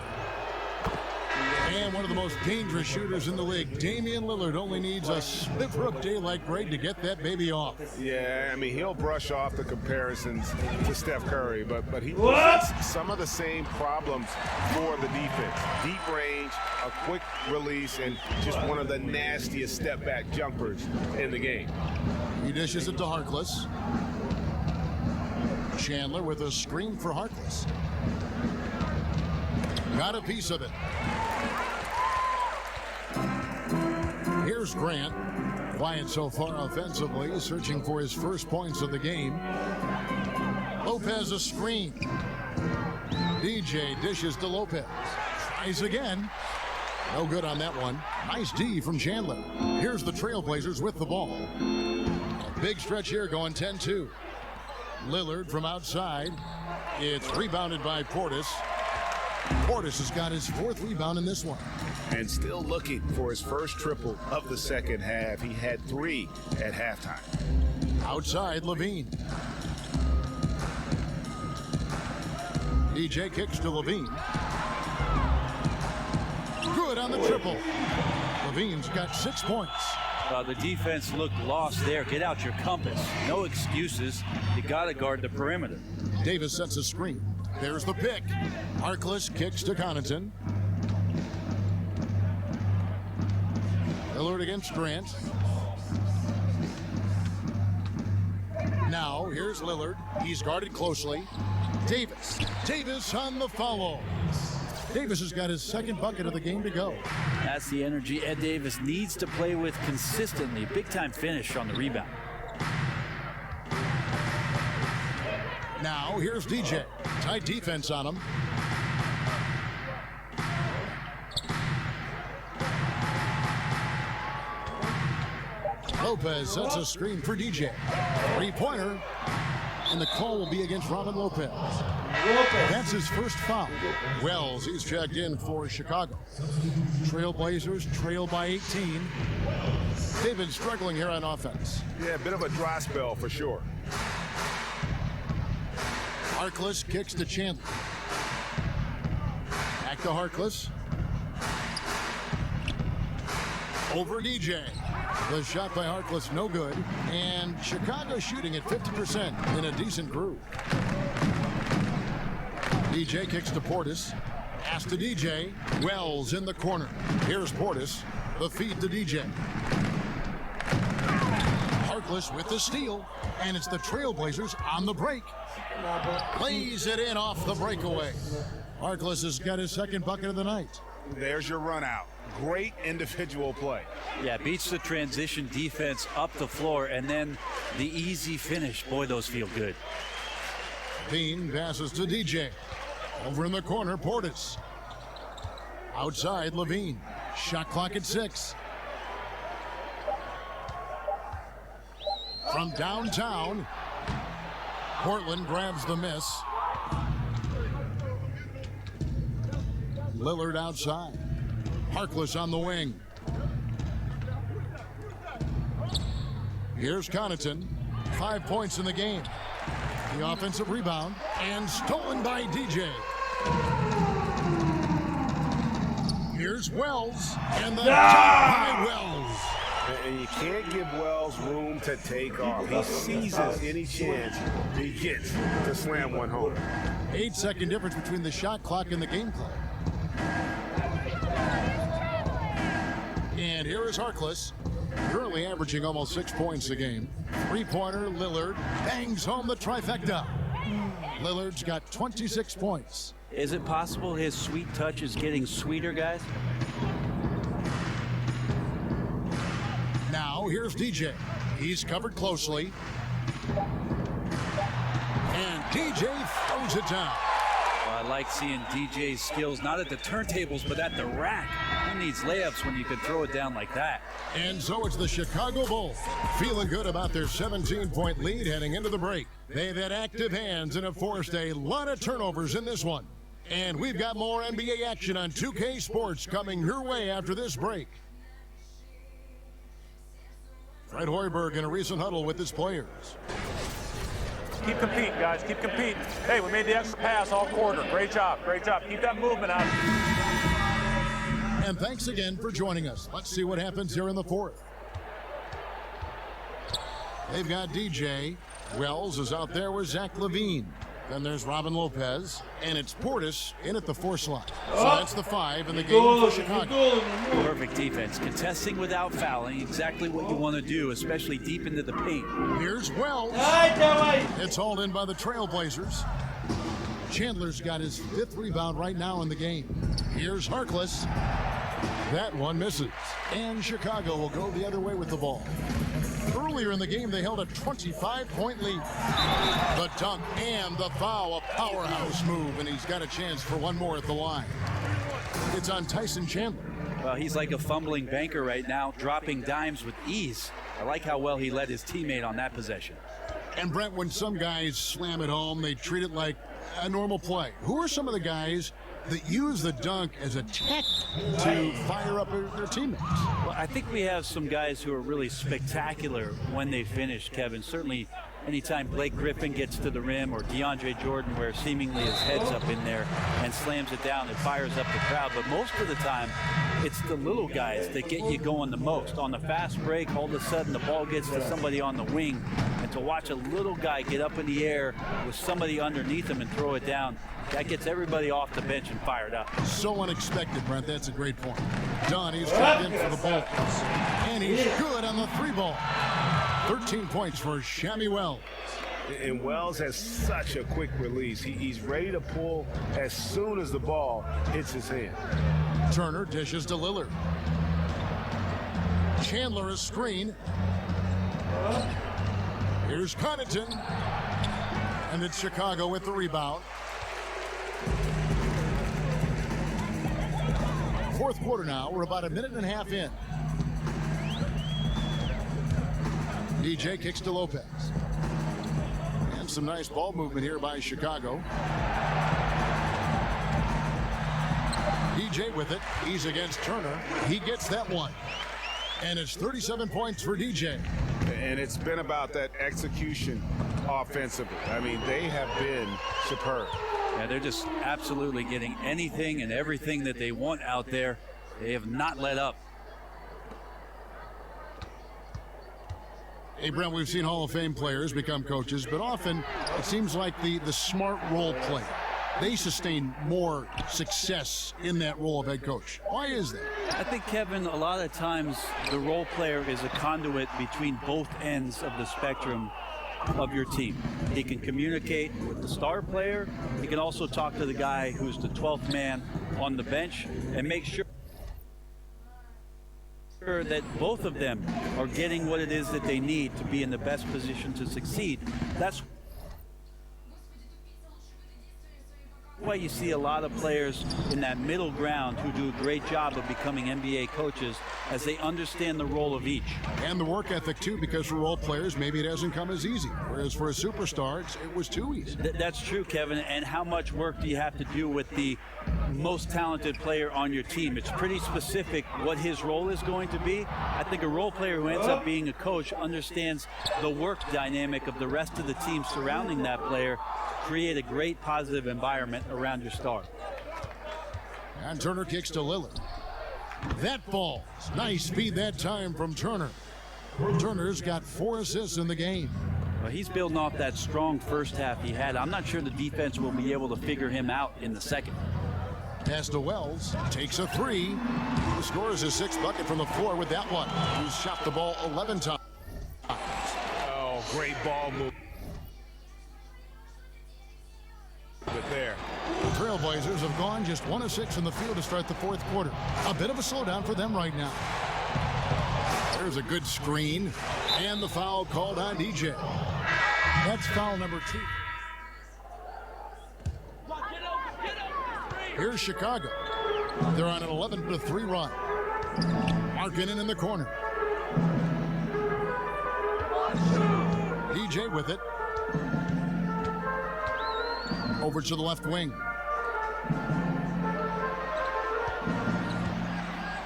And one of the most dangerous shooters in the league, Damian Lillard, only needs a sliver of daylight grade to get that baby off. Yeah, I mean, he'll brush off the comparisons to Steph Curry, but he presents some of the same problems for the defense. Deep range, a quick release, and just one of the nastiest step-back jumpers in the game. He dishes it to Harkless. Chandler with a screen for Harkless. Got a piece of it. Here's Grant. Quiet so far offensively, searching for his first points of the game. Lopez a screen. DJ dishes to Lopez. Tries again. No good on that one. Nice D from Chandler. Here's the Trailblazers with the ball. A big stretch here going 10-2. Lillard from outside. It's rebounded by Portis. Portis has got his 4th rebound in this one. And still looking for his first triple of the second half. He had 3 at halftime. Outside, Levine. DJ kicks to Levine. Good on the triple. Levine's got 6 points. The defense looked lost there. Get out your compass. No excuses. You got to guard the perimeter. Davis sets a screen. There's the pick. Harkless kicks to Connaughton. Lillard against Grant. Now, here's Lillard. He's guarded closely. Davis. Davis on the follow. Davis has got his 2nd bucket of the game to go. That's the energy Ed Davis needs to play with consistently. Big-time finish on the rebound. Now, here's DJ. Tight defense on him. Lopez sets a screen for DJ. 3-pointer. And the call will be against Robin Lopez. That's his first foul. Wells, he's checked in for Chicago. Trailblazers trail by 18. They've been struggling here on offense. Yeah, a bit of a dry spell for sure. Harkless kicks to Chandler. Back to Harkless. Over DJ. The shot by Harkless, no good. And Chicago shooting at 50% in a decent groove. DJ kicks to Portis. Pass to DJ. Wells in the corner. Here's Portis. The feed to DJ. Harkless with the steal. And it's the Trailblazers on the break. Plays it in off the breakaway. Harkless has got his 2nd bucket of the night. There's your run out. Great individual play. Yeah, beats the transition defense up the floor, and then the easy finish. Boy, those feel good. Bean passes to DJ. Over in the corner, Portis. Outside, Levine. Shot clock at 6. From downtown, Portland grabs the miss. Lillard outside. Harkless on the wing. Here's Connaughton. 5 points in the game. The offensive rebound. And stolen by DJ. Here's Wells. And the dunk by Wells. And you can't give Wells room to take off. He seizes any chance he gets to slam one home. 8-second difference between the shot clock and the game clock. And here is Harkless, currently averaging almost 6 points a game. 3-pointer, Lillard bangs home the trifecta. Lillard's got 26 points. Is it possible his sweet touch is getting sweeter, guys? Now, here's DJ. He's covered closely. And DJ throws it down. Well, I like seeing DJ's skills, not at the turntables, but at the rack. Who needs layups when you can throw it down like that? And so it's the Chicago Bulls, feeling good about their 17-point lead heading into the break. They've had active hands and have forced a lot of turnovers in this one. And we've got more NBA action on 2K Sports coming your way after this break. Fred Hoiberg in a recent huddle with his players. Keep competing, guys. Keep competing. Hey, we made the extra pass all quarter. Great job. Great job. Keep that movement out. And thanks again for joining us. Let's see what happens here in the fourth. They've got DJ. Wells is out there with Zach LaVine. Then there's Robin Lopez, and it's Portis in at the 4 slot. So that's the 5 in the game for Chicago. Perfect defense, contesting without fouling, exactly what you want to do, especially deep into the paint. Here's Wells. It's hauled in by the Trailblazers. Chandler's got his 5th rebound right now in the game. Here's Harkless. That one misses. And Chicago will go the other way with the ball. Earlier in the game, they held a 25-point lead. The dunk and the foul, a powerhouse move, and he's got a chance for one more at the line. It's on Tyson Chandler. Well, he's like a fumbling banker right now, dropping dimes with ease. I like how well he led his teammate on that possession. And Brent, when some guys slam it home, they treat it like a normal play. Who are some of the guys that use the dunk as a tech to fire up their teammates? Well, I think we have some guys who are really spectacular when they finish, Kevin. Certainly anytime Blake Griffin gets to the rim, or DeAndre Jordan, where seemingly his head's up in there and slams it down, it fires up the crowd. But most of the time, it's the little guys that get you going the most. On the fast break, all of a sudden the ball gets to somebody on the wing, and to watch a little guy get up in the air with somebody underneath him and throw it down, that gets everybody off the bench and fired up. So unexpected, Brent. That's a great point. Donnie's dropped in for the Bulls. And he's good on the 3-ball. 13 points for Shammy Wells. And Wells has such a quick release. He's ready to pull as soon as the ball hits his hand. Turner dishes to Lillard. Chandler a screen. Here's Connaughton. And it's Chicago with the rebound. Fourth quarter now. We're about a minute and a half in. DJ kicks to Lopez. And some nice ball movement here by Chicago. DJ with it. He's against Turner. He gets that one. And it's 37 points for DJ. And it's been about that execution offensively. I mean, they have been superb. Yeah, they're just absolutely getting anything and everything that they want out there. They have not let up. Hey, Brent, we've seen Hall of Fame players become coaches, but often it seems like the smart role player, they sustain more success in that role of head coach. Why is that? I think, Kevin, a lot of times the role player is a conduit between both ends of the spectrum of your team. He can communicate with the star player. He can also talk to the guy who's the 12th man on the bench and make sure that both of them are getting what it is that they need to be in the best position to succeed. That's why you see a lot of players in that middle ground who do a great job of becoming NBA coaches as they understand the role of each. And the work ethic, too, because for role players, maybe it hasn't come as easy. Whereas for a superstar, it was too easy. That's true, Kevin. And how much work do you have to do with the most talented player on your team? It's pretty specific what his role is going to be. I think a role player who ends up being a coach understands the work dynamic of the rest of the team surrounding that player, create a great positive environment around your star. And Turner kicks to Lillard. That ball, nice feed that time from Turner. Turner's got 4 assists in the game. Well, he's building off that strong first half he had. I'm not sure the defense will be able to figure him out in the second. Pass to Wells, takes a 3. He scores his 6th bucket from the floor with that one. He's shot the ball 11 times. Oh, great ball move. But there. The Trailblazers have gone just 1 of 6 in the field to start the fourth quarter. A bit of a slowdown for them right now. There's a good screen, and the foul called on DJ. That's foul number 2. Here's Chicago. They're on an 11-3 run. Markkanen in the corner. DJ with it. Over to the left wing.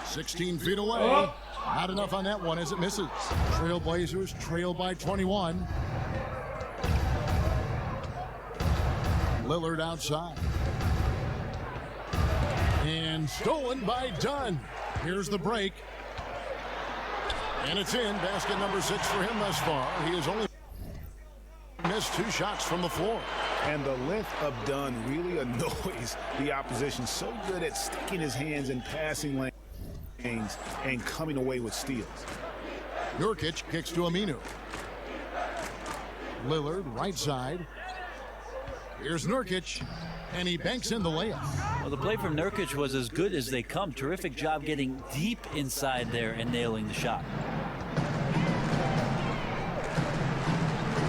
16 feet away. Oh. Not enough on that one as it misses. Trailblazers trail by 21. Lillard outside. And stolen by Dunn. Here's the break. And it's in. Basket number 6 for him thus far. He has only missed 2 shots from the floor. And the length of Dunn really annoys the opposition. So good at sticking his hands in passing lanes and coming away with steals. Nurkic kicks to Aminu. Lillard right side. Here's Nurkic, and he banks in the layup. Well, the play from Nurkic was as good as they come. Terrific job getting deep inside there and nailing the shot.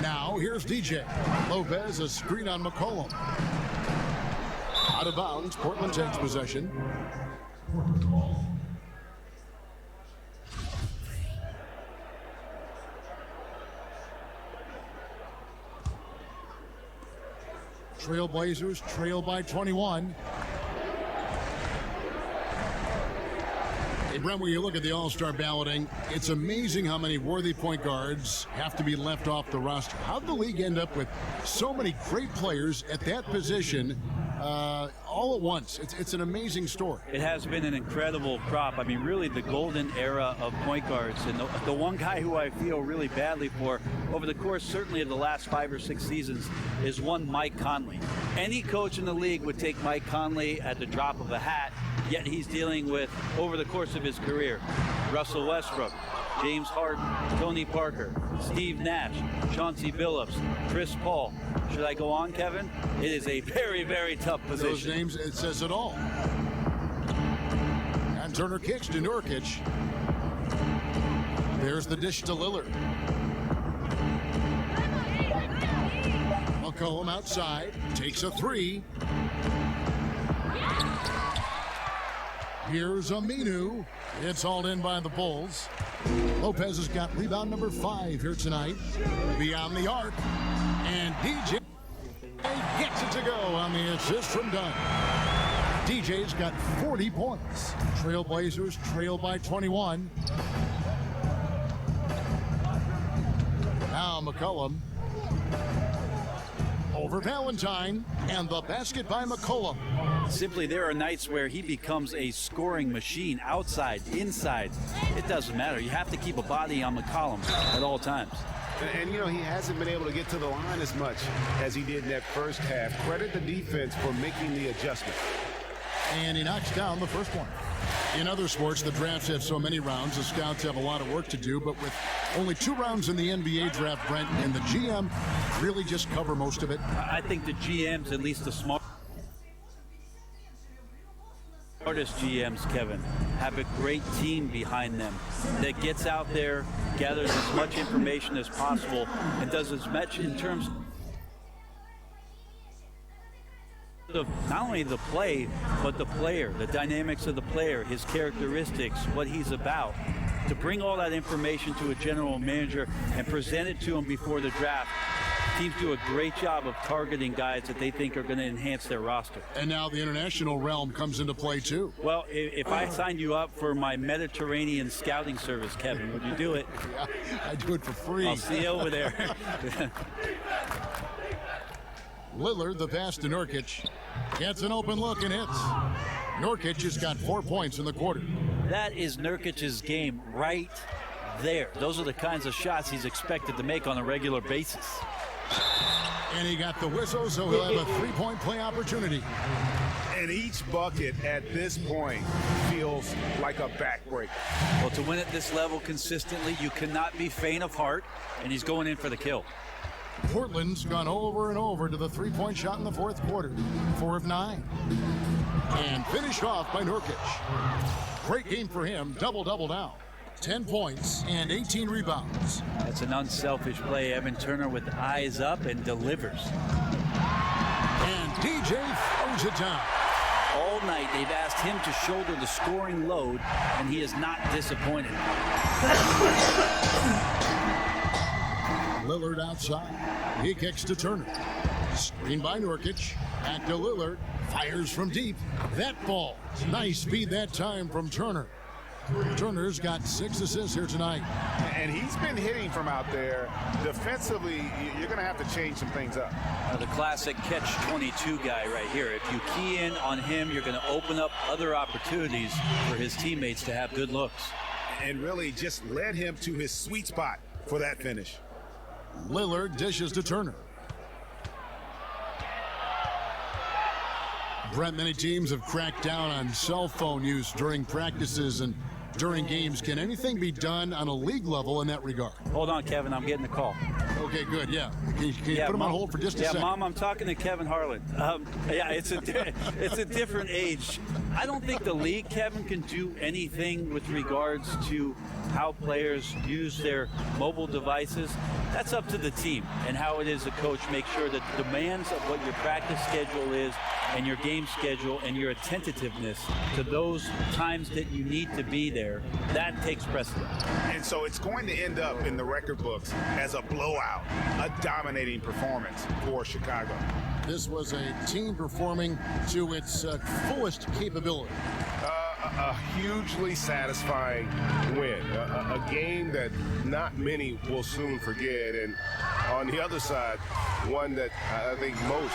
Now here's DJ. Lopez, a screen on McCollum. Out of bounds, Portland takes possession. Trailblazers trail by 21. Hey, Brent, when you look at the All-Star balloting, it's amazing how many worthy point guards have to be left off the roster. How'd the league end up with so many great players at that position all at once? It's an amazing story. It has been an incredible crop. I mean, really the golden era of point guards. And the one guy who I feel really badly for over the course certainly of the last 5 or 6 seasons is one Mike Conley. Any coach in the league would take Mike Conley at the drop of a hat, yet he's dealing with, over the course of his career, Russell Westbrook, James Harden, Tony Parker, Steve Nash, Chauncey Billups, Chris Paul. Should I go on, Kevin? It is a very, very tough position. Those names, it says it all. And Turner kicks to Nurkic. There's the dish to Lillard. McCollum outside, takes a 3. Here's Aminu. It's hauled in by the Bulls. Lopez has got rebound number 5 here tonight. Beyond the arc. And DJ gets it to go on the assist from Dunn. DJ's got 40 points. Trailblazers trail by 21. Now McCollum. Over Valentine, and the basket by McCollum. Simply, there are nights where he becomes a scoring machine, outside, inside. It doesn't matter. You have to keep a body on McCollum at all times. And you know, he hasn't been able to get to the line as much as he did in that first half. Credit the defense for making the adjustment. And he knocks down the first one. In other sports, the drafts have so many rounds, the scouts have a lot of work to do, but with only 2 rounds in the NBA draft, Brent, and the GM really just cover most of it. I think the GMs, at least the smartest GMs, Kevin, have a great team behind them that gets out there, gathers as much information as possible, and does as much in terms of not only the play, but the player, the dynamics of the player, his characteristics, what he's about, to bring all that information to a general manager and present it to him before the draft. Teams do a great job of targeting guys that they think are going to enhance their roster. And now the international realm comes into play too. Well, if I signed you up for my Mediterranean scouting service, Kevin, would you do it? Yeah, I do it for free. I'll see you over there. Lillard, the pass to Nurkic. Gets an open look and hits. Nurkic has got 4 points in the quarter. That is Nurkic's game right there. Those are the kinds of shots he's expected to make on a regular basis. And he got the whistle, so he'll have a 3-point play opportunity. And each bucket at this point feels like a backbreaker. Well, to win at this level consistently, you cannot be faint of heart, and he's going in for the kill. Portland's gone over and over to the 3-point shot in the fourth quarter. 4 of 9. And finished off by Nurkic. Great game for him, double-double now. 10 points and 18 rebounds. That's an unselfish play. Evan Turner with eyes up and delivers. And DJ throws it down. All all night they've asked him to shoulder the scoring load, and he is not disappointed. Lillard outside. He kicks to Turner. Screen by Nurkic. Back to Lillard. Fires from deep. That ball. Nice speed that time from Turner. Turner's got 6 assists here tonight. And he's been hitting from out there. Defensively, you're going to have to change some things up. The classic catch-22 guy right here. If you key in on him, you're going to open up other opportunities for his teammates to have good looks. And really just led him to his sweet spot for that finish. Lillard dishes to Turner. Brent, many teams have cracked down on cell phone use during practices and during games. Can anything be done on a league level in that regard? Hold on, Kevin. I'm getting the call. Okay, good. Yeah. Can you put him on hold for just a second? Yeah, Mom, I'm talking to Kevin Harlan. Yeah, it's a different age. I don't think the league, Kevin, can do anything with regards to how players use their mobile devices. That's up to the team and how it is a coach make sure that the demands of what your practice schedule is and your game schedule and your attentiveness to those times that you need to be there, that takes precedent. And so it's going to end up in the record books as a blowout, a dominating performance for Chicago. This was a team performing to its fullest capability. A hugely satisfying win, a game that not many will soon forget, and on the other side, one that I think most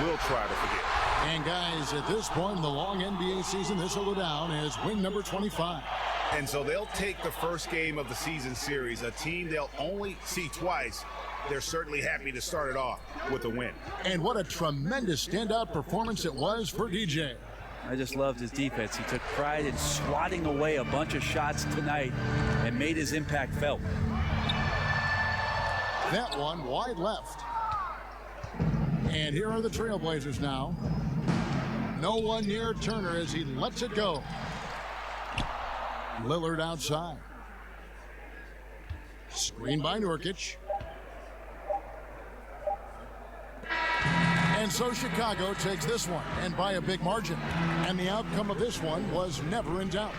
will try to forget. And guys, at this point in the long NBA season, this will go down as win number 25. And so they'll take the first game of the season series, a team they'll only see twice. They're certainly happy to start it off with a win. And what a tremendous standout performance it was for DJ. I just loved his defense. He took pride in swatting away a bunch of shots tonight and made his impact felt. That one wide left. And here are the Trailblazers now. No one near Turner as he lets it go. Lillard outside. Screen by Nurkic. And so Chicago takes this one, and by a big margin. And the outcome of this one was never in doubt.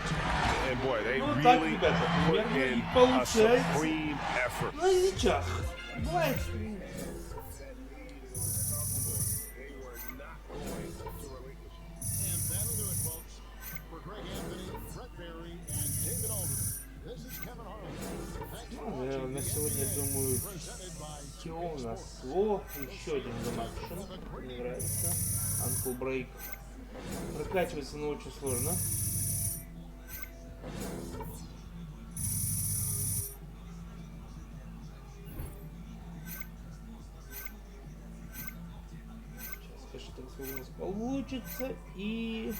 And boy, they really put in a supreme effort. На сегодня, думаю, все у нас слов. Еще один замакшн. Мне нравится. Анкл брейк. Прокачивается, но очень сложно. Сейчас, конечно, так у нас получится. И...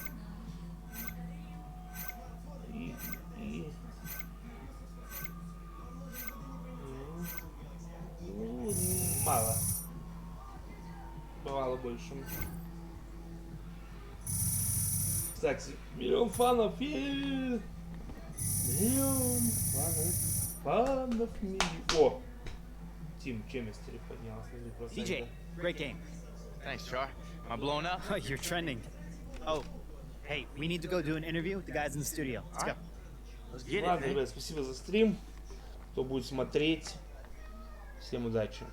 Ну, мало. Бывало больше. Кстати, миллион фанов и... Миллион фанов. О! Тим Чемистери поднялся. DJ, great game. Thanks, Char. Am I blown up? You're trending. Oh, hey, we need to go do an interview with the guys in the studio. Let's go. Let's get it, Ладно, ребят, спасибо за стрим. Кто будет смотреть, всем удачи.